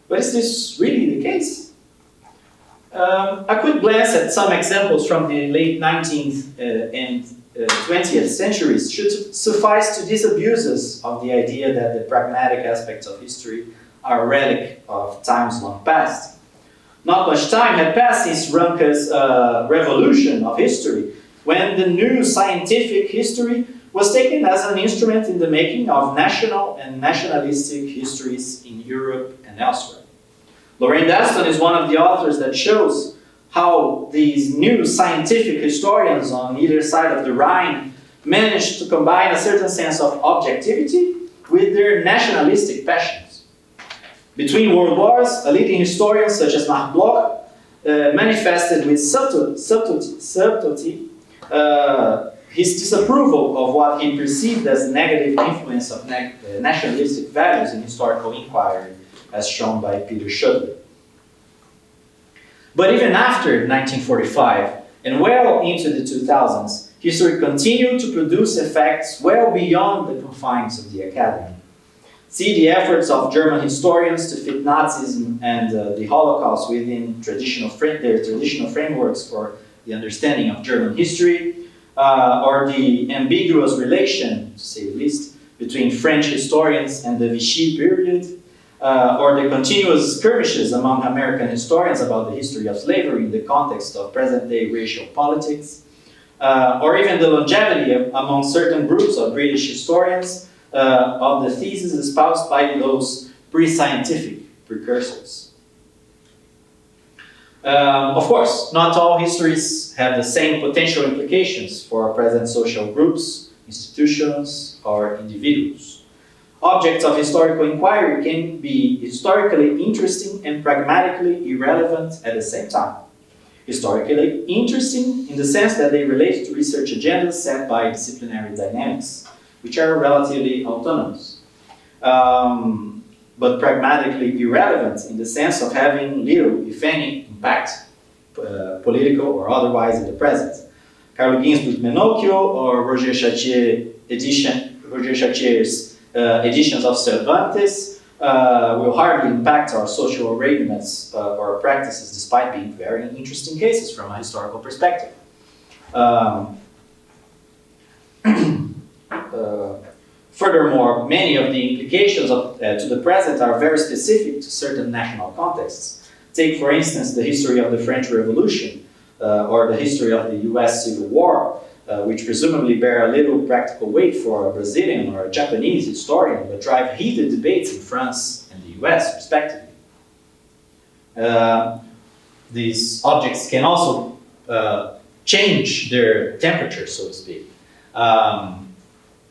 But is this really the case? A quick glance at some examples from the late 19th and 20th centuries should suffice to disabuse us of the idea that the pragmatic aspects of history are a relic of times long past. Not much time had passed since Ranke's revolution of history, when the new scientific history was taken as an instrument in the making of national and nationalistic histories in Europe and elsewhere. Lorraine Daston is one of the authors that shows how these new scientific historians on either side of the Rhine managed to combine a certain sense of objectivity with their nationalistic passions. Between world wars, a leading historian such as Marc Bloch manifested with subtlety his disapproval of what he perceived as the negative influence of nationalistic values in historical inquiry, as shown by Peter Schudler. But even after 1945, and well into the 2000s, history continued to produce effects well beyond the confines of the academy. See the efforts of German historians to fit Nazism and the Holocaust within their traditional frameworks for the understanding of German history, or the ambiguous relation, to say the least, between French historians and the Vichy period, or the continuous skirmishes among American historians about the history of slavery in the context of present-day racial politics, or even the longevity among certain groups of British historians of the thesis espoused by those pre-scientific precursors. Of course, not all histories have the same potential implications for present social groups, institutions, or individuals. Objects of historical inquiry can be historically interesting and pragmatically irrelevant at the same time. Historically interesting in the sense that they relate to research agendas set by disciplinary dynamics, which are relatively autonomous. But pragmatically irrelevant in the sense of having little, if any, impact, political or otherwise, in the present. Carlo Ginzburg's Menocchio or Roger Chartier's editions of Cervantes will hardly impact our social arrangements or practices, despite being very interesting cases from a historical perspective. Furthermore, many of the implications to the present are very specific to certain national contexts. Take, for instance, the history of the French Revolution or the history of the US Civil War, which presumably bear a little practical weight for a Brazilian or a Japanese historian, but drive heated debates in France and the US, respectively. These objects can also change their temperature, so to speak.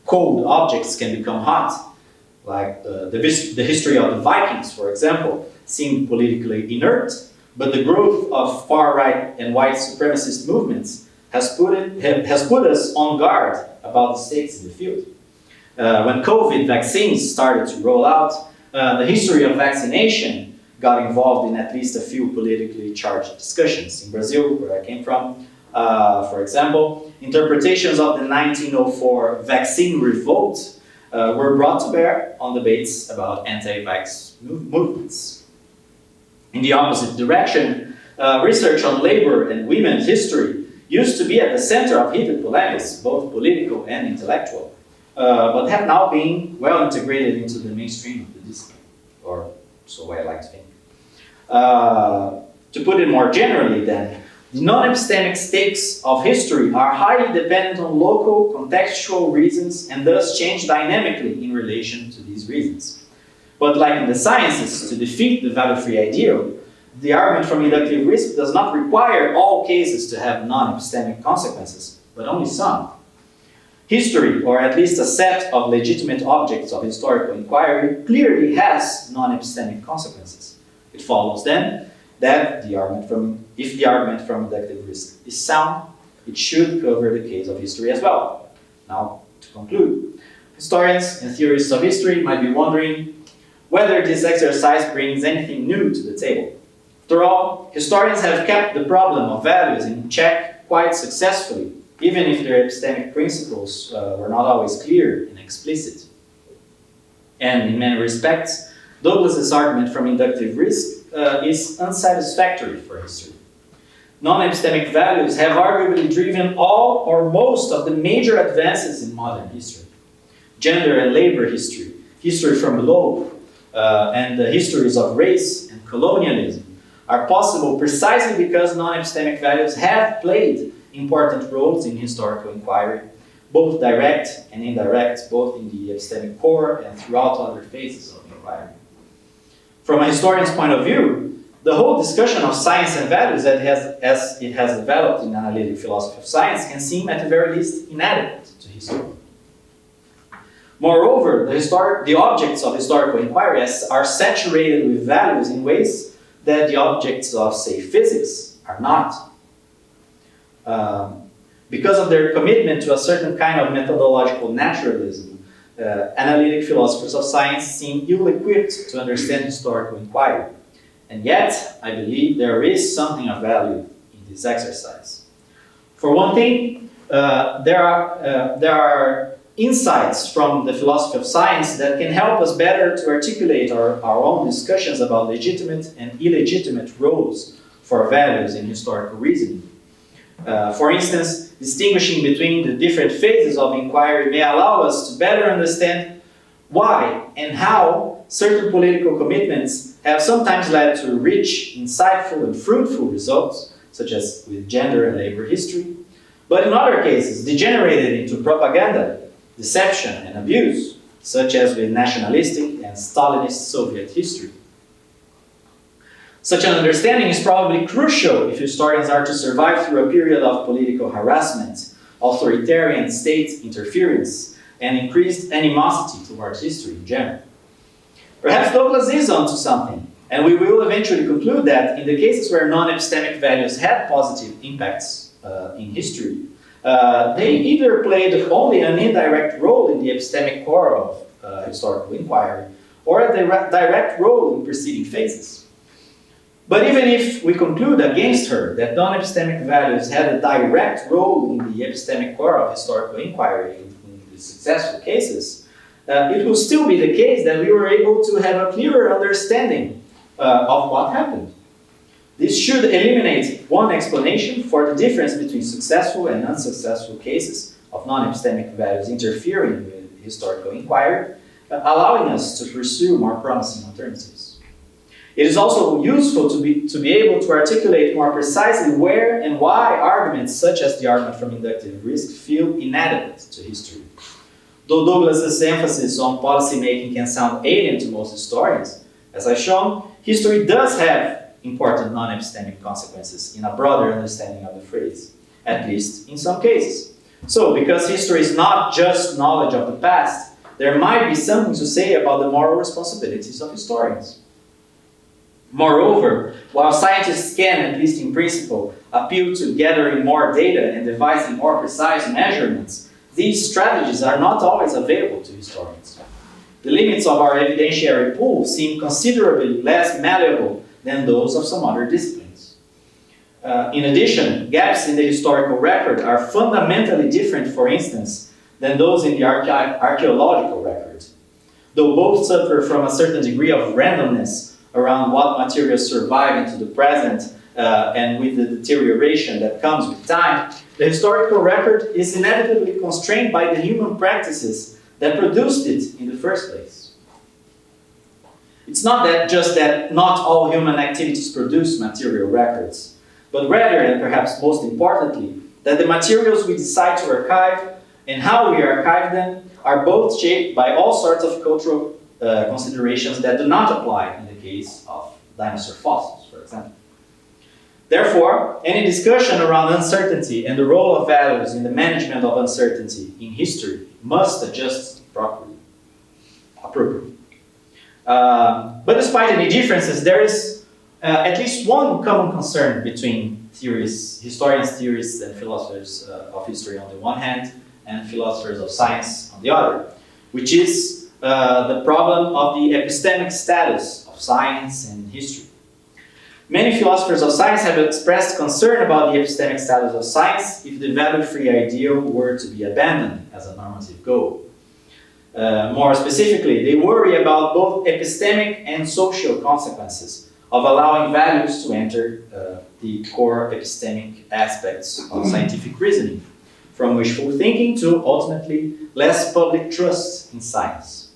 Cold objects can become hot, like the history of the Vikings, for example, seemed politically inert, but the growth of far-right and white supremacist movements has put us on guard about the stakes in the field. When COVID vaccines started to roll out, the history of vaccination got involved in at least a few politically charged discussions. In Brazil, where I came from, for example, interpretations of the 1904 vaccine revolt were brought to bear on debates about anti-vax movements. In the opposite direction, research on labor and women's history used to be at the center of heated polemics, both political and intellectual, but have now been well integrated into the mainstream of the discipline, or so I like to think. To put it more generally then, the non-epistemic stakes of history are highly dependent on local, contextual reasons and thus change dynamically in relation to these reasons. But like in the sciences, to defeat the value-free ideal, the argument from inductive risk does not require all cases to have non-epistemic consequences, but only some. History, or at least a set of legitimate objects of historical inquiry, clearly has non-epistemic consequences. It follows then that if the argument from inductive risk is sound, it should cover the case of history as well. Now, to conclude, historians and theorists of history might be wondering whether this exercise brings anything new to the table. After all, historians have kept the problem of values in check quite successfully, even if their epistemic principles were not always clear and explicit. And in many respects, Douglas's argument from inductive risk is unsatisfactory for history. Non-epistemic values have arguably driven all or most of the major advances in modern history. Gender and labor history, history from below, and the histories of race and colonialism are possible precisely because non-epistemic values have played important roles in historical inquiry, both direct and indirect, both in the epistemic core and throughout other phases of inquiry. From a historian's point of view, the whole discussion of science and values as it has developed in analytic philosophy of science can seem at the very least inadequate to history. Moreover, the objects of historical inquiry are saturated with values in ways that the objects of, say, physics are not. Because of their commitment to a certain kind of methodological naturalism, analytic philosophers of science seem ill-equipped to understand historical inquiry. And yet, I believe there is something of value in this exercise. For one thing, there are insights from the philosophy of science that can help us better to articulate our own discussions about legitimate and illegitimate roles for values in historical reasoning. For instance, distinguishing between the different phases of inquiry may allow us to better understand why and how certain political commitments have sometimes led to rich, insightful, and fruitful results, such as with gender and labor history, but in other cases degenerated into propaganda, deception, and abuse, such as with nationalistic and Stalinist Soviet history. Such an understanding is probably crucial if historians are to survive through a period of political harassment, authoritarian state interference, and increased animosity towards history in general. Perhaps Douglas is onto something, and we will eventually conclude that in the cases where non-epistemic values had positive impacts in history, they either played only an indirect role in the epistemic core of historical inquiry, or a direct role in preceding phases. But even if we conclude against her that non-epistemic values had a direct role in the epistemic core of historical inquiry in the successful cases, it will still be the case that we were able to have a clearer understanding of what happened. This should eliminate one explanation for the difference between successful and unsuccessful cases of non-epistemic values interfering with historical inquiry, allowing us to pursue more promising alternatives. It is also useful to be able to articulate more precisely where and why arguments such as the argument from inductive risk feel inadequate to history. Though Douglas's emphasis on policymaking can sound alien to most historians, as I've shown, history does have important non-epistemic consequences in a broader understanding of the phrase, at least in some cases. So, because history is not just knowledge of the past, there might be something to say about the moral responsibilities of historians. Moreover, while scientists can, at least in principle, appeal to gathering more data and devising more precise measurements, these strategies are not always available to historians. The limits of our evidentiary pool seem considerably less malleable than those of some other disciplines. In addition, gaps in the historical record are fundamentally different, for instance, than those in the archaeological record. Though both suffer from a certain degree of randomness around what materials survive into the present and with the deterioration that comes with time, the historical record is inevitably constrained by the human practices that produced it in the first place. It's not just that not all human activities produce material records, but rather, and perhaps most importantly, that the materials we decide to archive and how we archive them are both shaped by all sorts of cultural considerations that do not apply in the case of dinosaur fossils, for example. Therefore, any discussion around uncertainty and the role of values in the management of uncertainty in history must adjust appropriately. But despite any differences, there is at least one common concern between historians, theorists, and philosophers of history on the one hand, and philosophers of science on the other, which is the problem of the epistemic status of science and history. Many philosophers of science have expressed concern about the epistemic status of science if the value-free ideal were to be abandoned as a normative goal. More specifically, they worry about both epistemic and social consequences of allowing values to enter the core epistemic aspects of scientific reasoning, from wishful thinking to, ultimately, less public trust in science.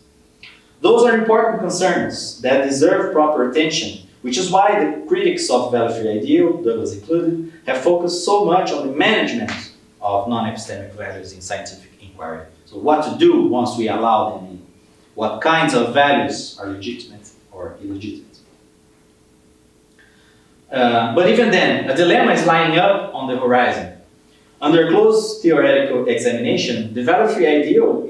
Those are important concerns that deserve proper attention, which is why the critics of value-free ideal, Douglas included, have focused so much on the management of non-epistemic values in scientific inquiry. So what to do once we allow them in? What kinds of values are legitimate or illegitimate? But even then, a dilemma is lining up on the horizon. Under close theoretical examination, the value-free ideal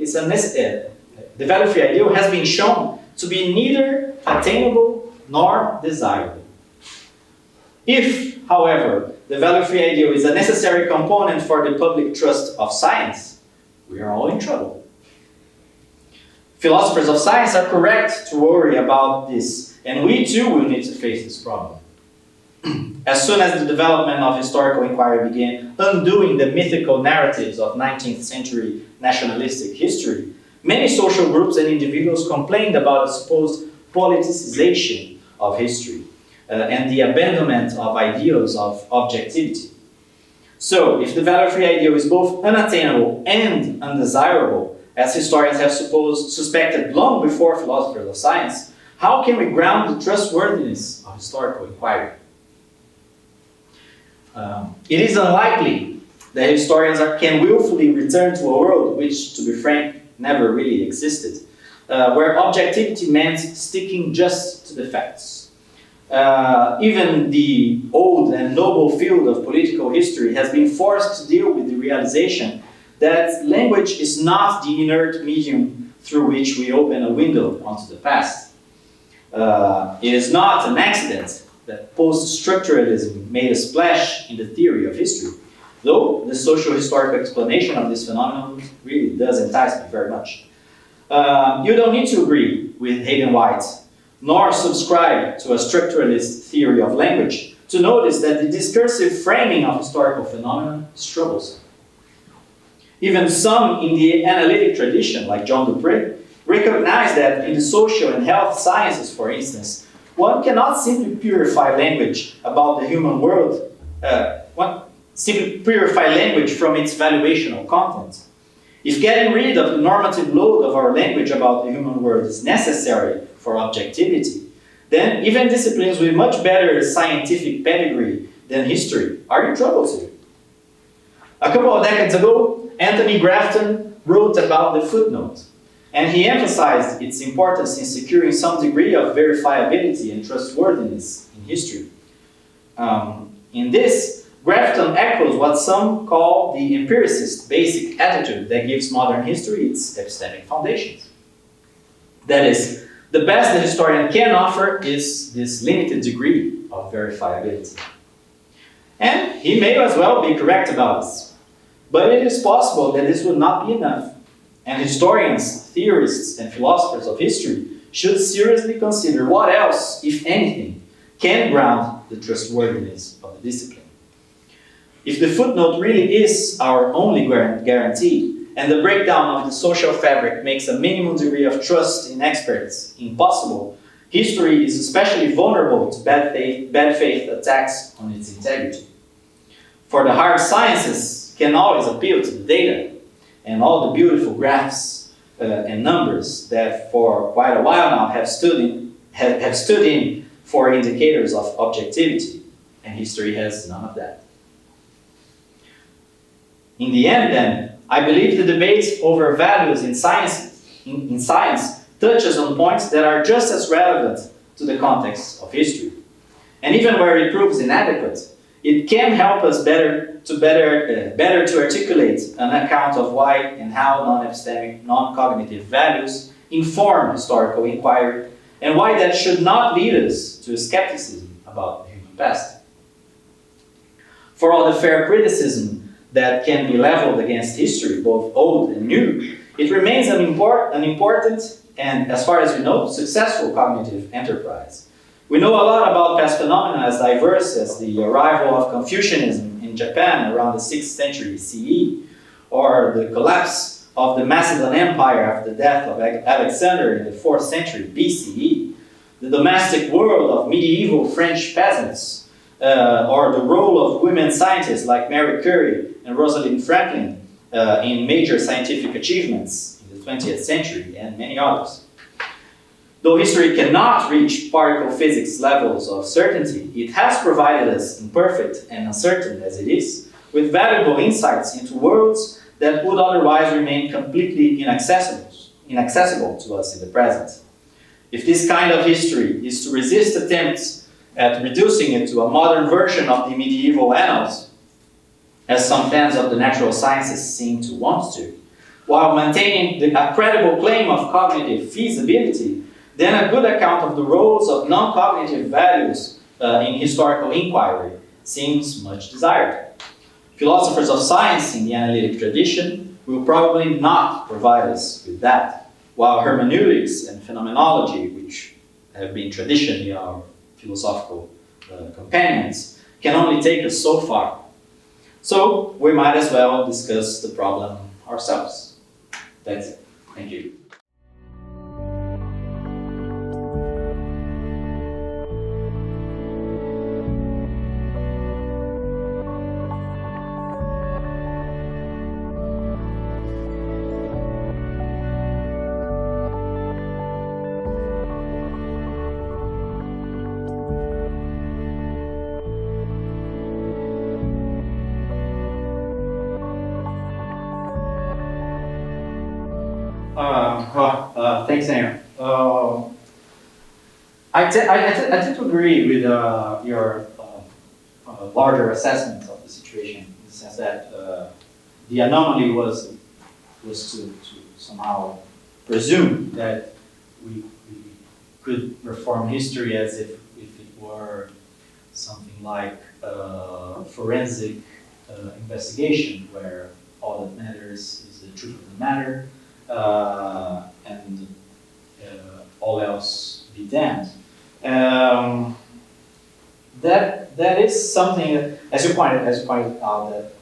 has been shown to be neither attainable nor desirable. If, however, the value-free ideal is a necessary component for the public trust of science, we are all in trouble. Philosophers of science are correct to worry about this, and we too will need to face this problem. As soon as the development of historical inquiry began undoing the mythical narratives of 19th century nationalistic history, many social groups and individuals complained about a supposed politicization of history and the abandonment of ideals of objectivity. So, if the value-free ideal is both unattainable and undesirable, as historians have suspected long before philosophers of science, how can we ground the trustworthiness of historical inquiry? It is unlikely that historians can willfully return to a world which, to be frank, never really existed, where objectivity meant sticking just to the facts. Even the old and noble field of political history has been forced to deal with the realization that language is not the inert medium through which we open a window onto the past. It is not an accident that post-structuralism made a splash in the theory of history, though the social-historical explanation of this phenomenon really does entice me very much. You don't need to agree with Hayden White, nor subscribe to a structuralist theory of language to notice that the discursive framing of historical phenomena is troublesome. Even some in the analytic tradition, like John Dupré, recognize that in the social and health sciences, for instance, one cannot simply purify language about the human world, simply purify language from its valuational content. If getting rid of the normative load of our language about the human world is necessary for objectivity, then even disciplines with much better scientific pedigree than history are in trouble too. A couple of decades ago, Anthony Grafton wrote about the footnote, and he emphasized its importance in securing some degree of verifiability and trustworthiness in history. In this, Grafton echoes what some call the empiricist basic attitude that gives modern history its epistemic foundations. That is, the best the historian can offer is this limited degree of verifiability. And he may as well be correct about this. But it is possible that this would not be enough, and historians, theorists, and philosophers of history should seriously consider what else, if anything, can ground the trustworthiness of the discipline. If the footnote really is our only guarantee, and the breakdown of the social fabric makes a minimum degree of trust in experts impossible, history is especially vulnerable to bad faith attacks on its integrity. For the hard sciences can always appeal to the data and all the beautiful graphs and numbers that for quite a while now have stood in for indicators of objectivity, and history has none of that. In the end, then, I believe the debate over values in science touches on points that are just as relevant to the context of history. And even where it proves inadequate, it can help us better to articulate an account of why and how non-epistemic, non-cognitive values inform historical inquiry, and why that should not lead us to skepticism about the human past. For all the fair criticism that can be leveled against history, both old and new, it remains an important and, as far as we know, successful cognitive enterprise. We know a lot about past phenomena as diverse as the arrival of Confucianism in Japan around the 6th century CE, or the collapse of the Macedon Empire after the death of Alexander in the 4th century BCE, the domestic world of medieval French peasants, or the role of women scientists like Marie Curie and Rosalind Franklin in major scientific achievements in the 20th century, and many others. Though history cannot reach particle physics levels of certainty, it has provided us, imperfect and uncertain as it is, with valuable insights into worlds that would otherwise remain completely inaccessible to us in the present. If this kind of history is to resist attempts at reducing it to a modern version of the medieval annals, as some fans of the natural sciences seem to want to, while maintaining a credible claim of cognitive feasibility, then a good account of the roles of non-cognitive values in historical inquiry seems much desired. Philosophers of science in the analytic tradition will probably not provide us with that, while hermeneutics and phenomenology, which have been traditionally our philosophical companions, can only take us so far. So we might as well discuss the problem ourselves. That's it. Thank you. Thanks, Aaron. I tend to agree with your larger assessment of the situation, in the sense that the anomaly was to somehow presume that we could perform history as if it were something like forensic investigation, where all that matters is the truth of the matter, and all else be damned. That is something that, as you pointed out, that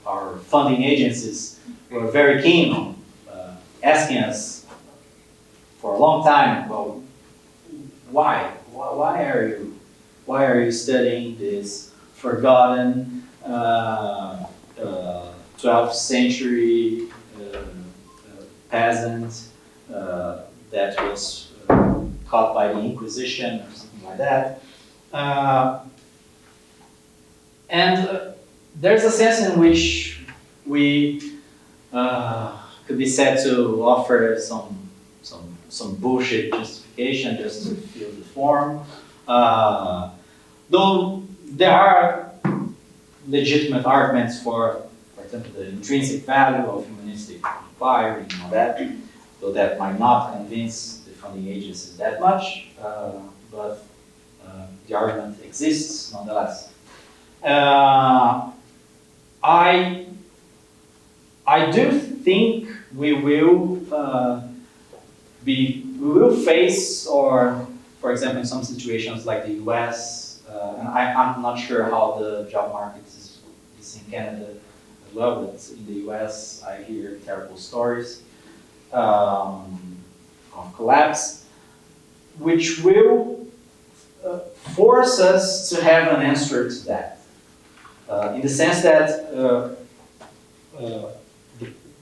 our funding agencies were very keen on asking us for a long time. Well, why are you studying this forgotten 12th century peasant that was caught by the Inquisition or something like that? There's a sense in which we could be said to offer some bullshit justification just to fill the form. Though there are legitimate arguments for example, the intrinsic value of humanistic inquiry and all that, though that might not convince the funding agencies that much, but the argument exists nonetheless. I do think we will face, or for example, in some situations like the U.S., and I'm not sure how the job market is in Canada as well, but in the U.S. I hear terrible stories of collapse, which will force us to have an answer to that, in the sense that the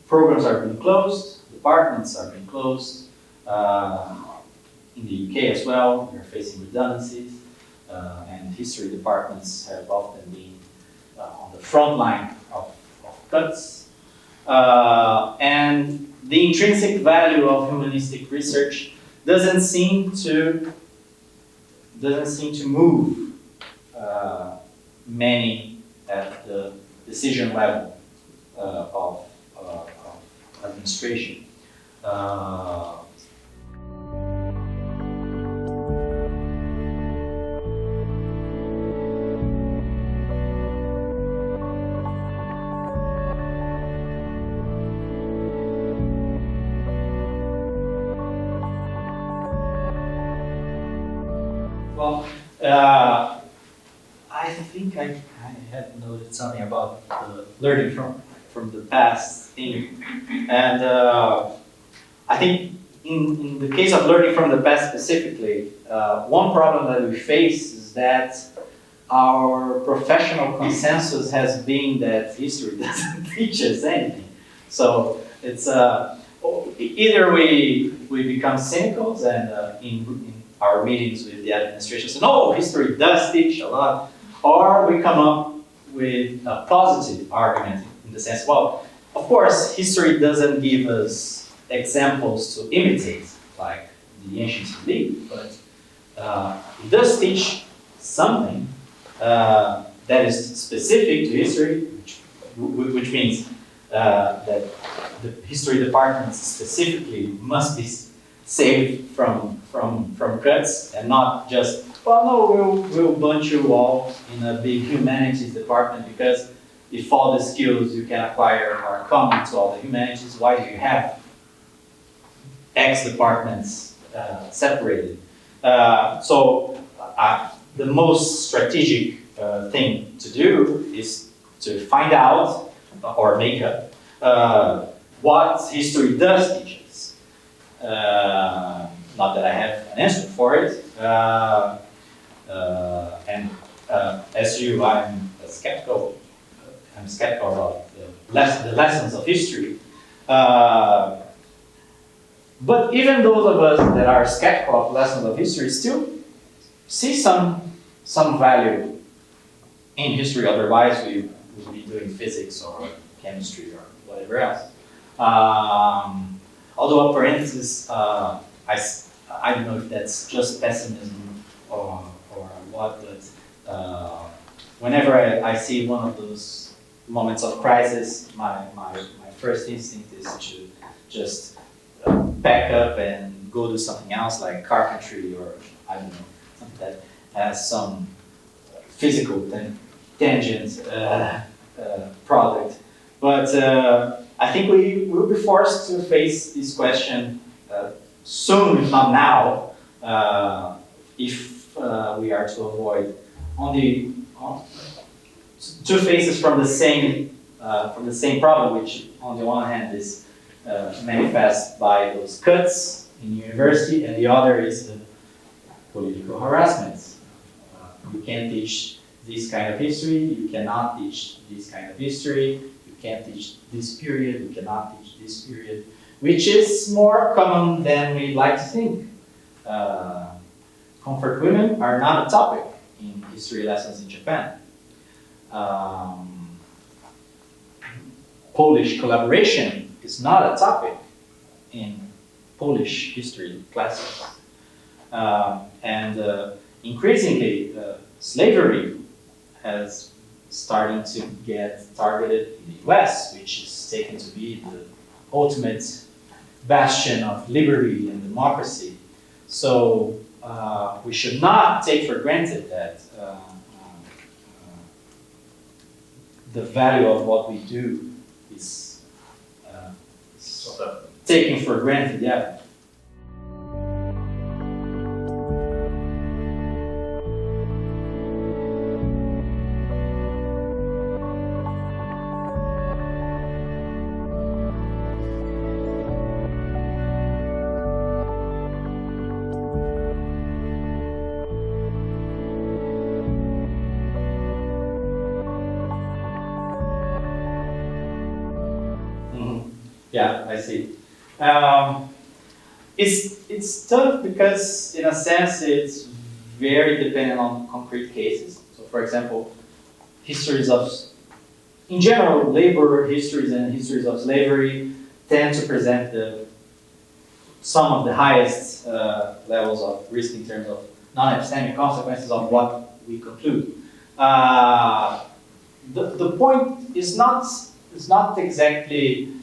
programs are being closed, departments are being closed. In the UK as well, we are facing redundancies, and history departments have often been on the front line of cuts. And the intrinsic value of humanistic research doesn't seem to move many at the decision level of administration. Well, I think I had noted something about learning from the past thing, and I think in the case of learning from the past specifically, one problem that we face is that our professional consensus has been that history doesn't teach us anything. So it's either we become cynical and in our meetings with the administration say, no, history does teach a lot, or we come up with a positive argument in the sense, well, of course, history doesn't give us examples to imitate, like the ancients believed, but it does teach something that is specific to history, which means that the history departments specifically must be saved from cuts, and not just, well, no, we'll bunch you all in a big humanities department, because if all the skills you can acquire are common to all the humanities, why do you have X departments separated? So the most strategic thing to do is to find out or make up what history does teach us. Not that I have an answer for it, and as you, I'm skeptical about the lessons of history. But even those of us that are skeptical of lessons of history still see some value in history. Otherwise, we would be doing physics or chemistry or whatever else. although a parenthesis, I don't know if that's just pessimism or what, but whenever I see one of those moments of crisis, my first instinct is to just pack up and go do something else, like carpentry, or I don't know, something that has some physical tangent product. But I think we will be forced to face this question soon, if not now, if we are to avoid two faces from the same problem, which on the one hand is manifest by those cuts in university, and the other is the political harassment. You can't teach this kind of history, you cannot teach this kind of history, you can't teach this period, you cannot teach this period, which is more common than we'd like to think. Comfort women are not a topic in history lessons in Japan. Polish collaboration is not a topic in Polish history classes. And increasingly, slavery has starting to get targeted in the US, which is taken to be the ultimate bastion of liberty and democracy. So we should not take for granted that the value of what we do is taken for granted, yeah. Yeah, I see. It's tough because, in a sense, it's very dependent on concrete cases. So, for example, histories of, in general, labor histories and histories of slavery tend to present some of the highest levels of risk in terms of non-epistemic consequences of what we conclude. The point is not exactly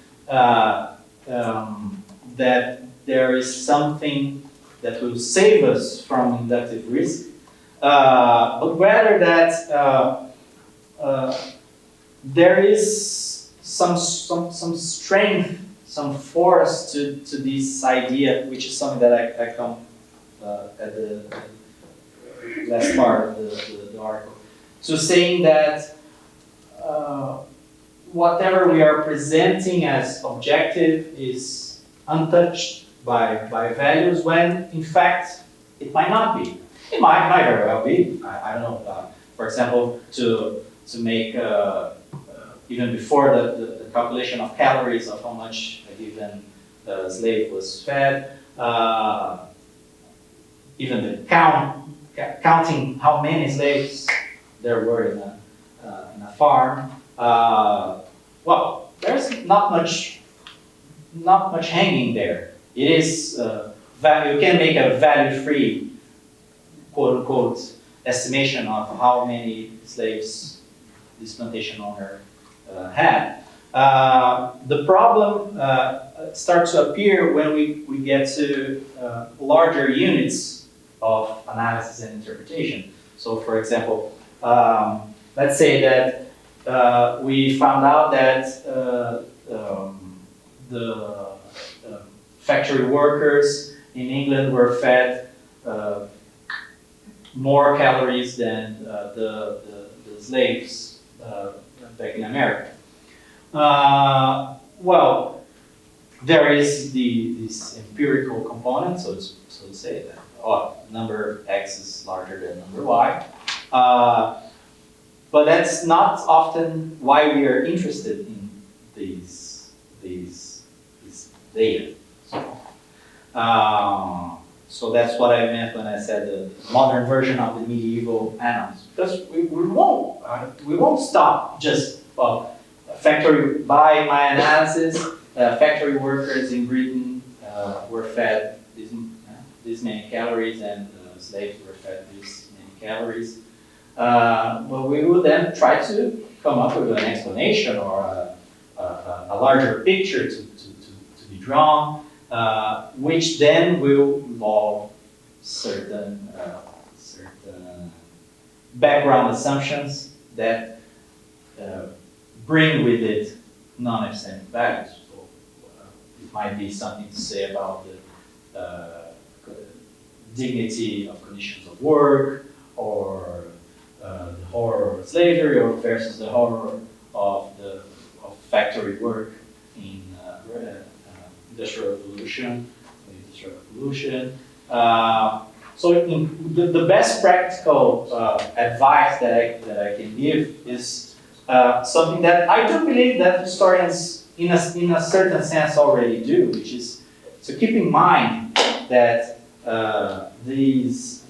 that there is something that will save us from inductive risk, but rather that there is some strength, some force to this idea, which is something that I come at the last part of the article, so saying that whatever we are presenting as objective is untouched by values, when in fact it might not be. It might very well be. I don't know. For example, to make even before the calculation of calories of how much a given slave was fed, even the counting how many slaves there were in a farm. Well, there's not much hanging there. It is you can make a value-free, quote-unquote, estimation of how many slaves this plantation owner had. The problem starts to appear when we get to larger units of analysis and interpretation. So, for example, let's say that we found out that the factory workers in England were fed more calories than the slaves back in America. Well, there is this empirical component, so to say that number X is larger than number Y. But that's not often why we are interested in these data. So that's what I meant when I said the modern version of the medieval annals. Because we won't stop just factory. By my analysis, factory workers in Britain were fed this many calories, and slaves were fed this many calories. But we would then try to come up with an explanation or a larger picture to be drawn, which then will involve certain background assumptions that bring with it non-epistemic values. So, it might be something to say about the dignity of conditions of work, or the horror of slavery, or versus the horror of factory work in industrial revolution. So the best practical advice that I can give is something that I do believe that historians in a certain sense already do, which is to keep in mind that these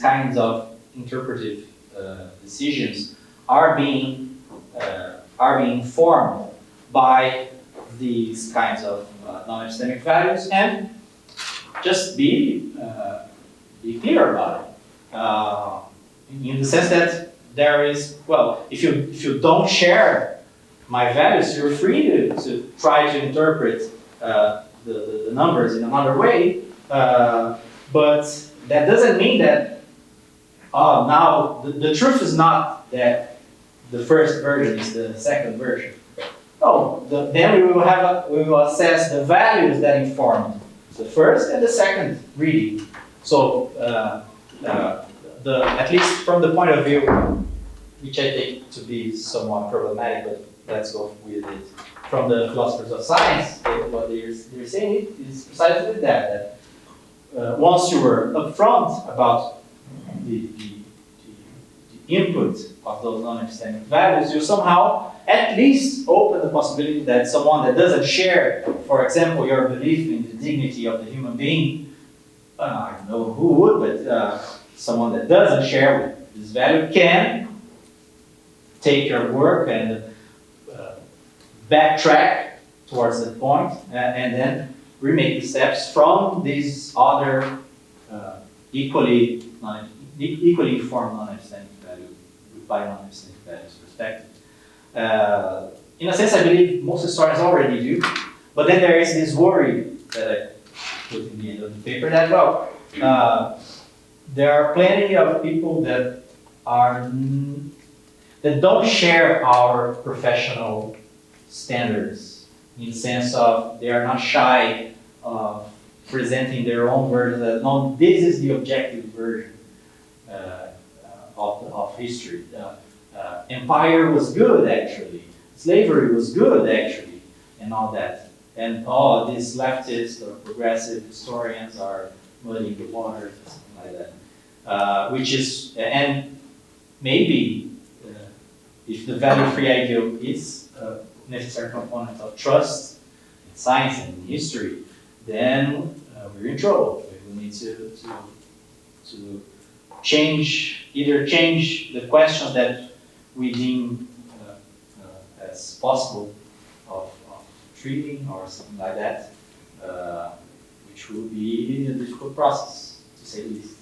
kinds of interpretive decisions are being informed by these kinds of non-epistemic values, and just be clear about it. In the sense that there is, well, if you don't share my values, you're free to try to interpret the numbers in another way, but that doesn't mean that now the truth is not that the first version is the second version. No, then we will assess the values that informed the first and the second reading. So at least from the point of view, which I take to be somewhat problematic, but let's go with it. From the philosophers of science, what they're saying is precisely that once you were upfront about the input of those non-epistemic values, you somehow at least open the possibility that someone that doesn't share, for example, your belief in the dignity of the human being, I don't know who would, but someone that doesn't share this value can take your work and backtrack towards that point, and then remake the steps from these other equally informed non-epistemic values, by non-epistemic values perspective. In a sense, I believe most historians already do, but then there is this worry that I put in the end of the paper that, well, there are plenty of people that don't share our professional standards, in the sense of they are not shy of presenting their own version that, no, this is the objective version of history. Empire was good, actually. Slavery was good, actually, and all that. And these leftist or progressive historians are muddying the waters, and something like that. Which is, and maybe if the value-free ideal is a necessary component of trust in science and in history, then we're in trouble. We need to change the questions that we deem as possible of treating or something like that, which will be a difficult process, to say the least.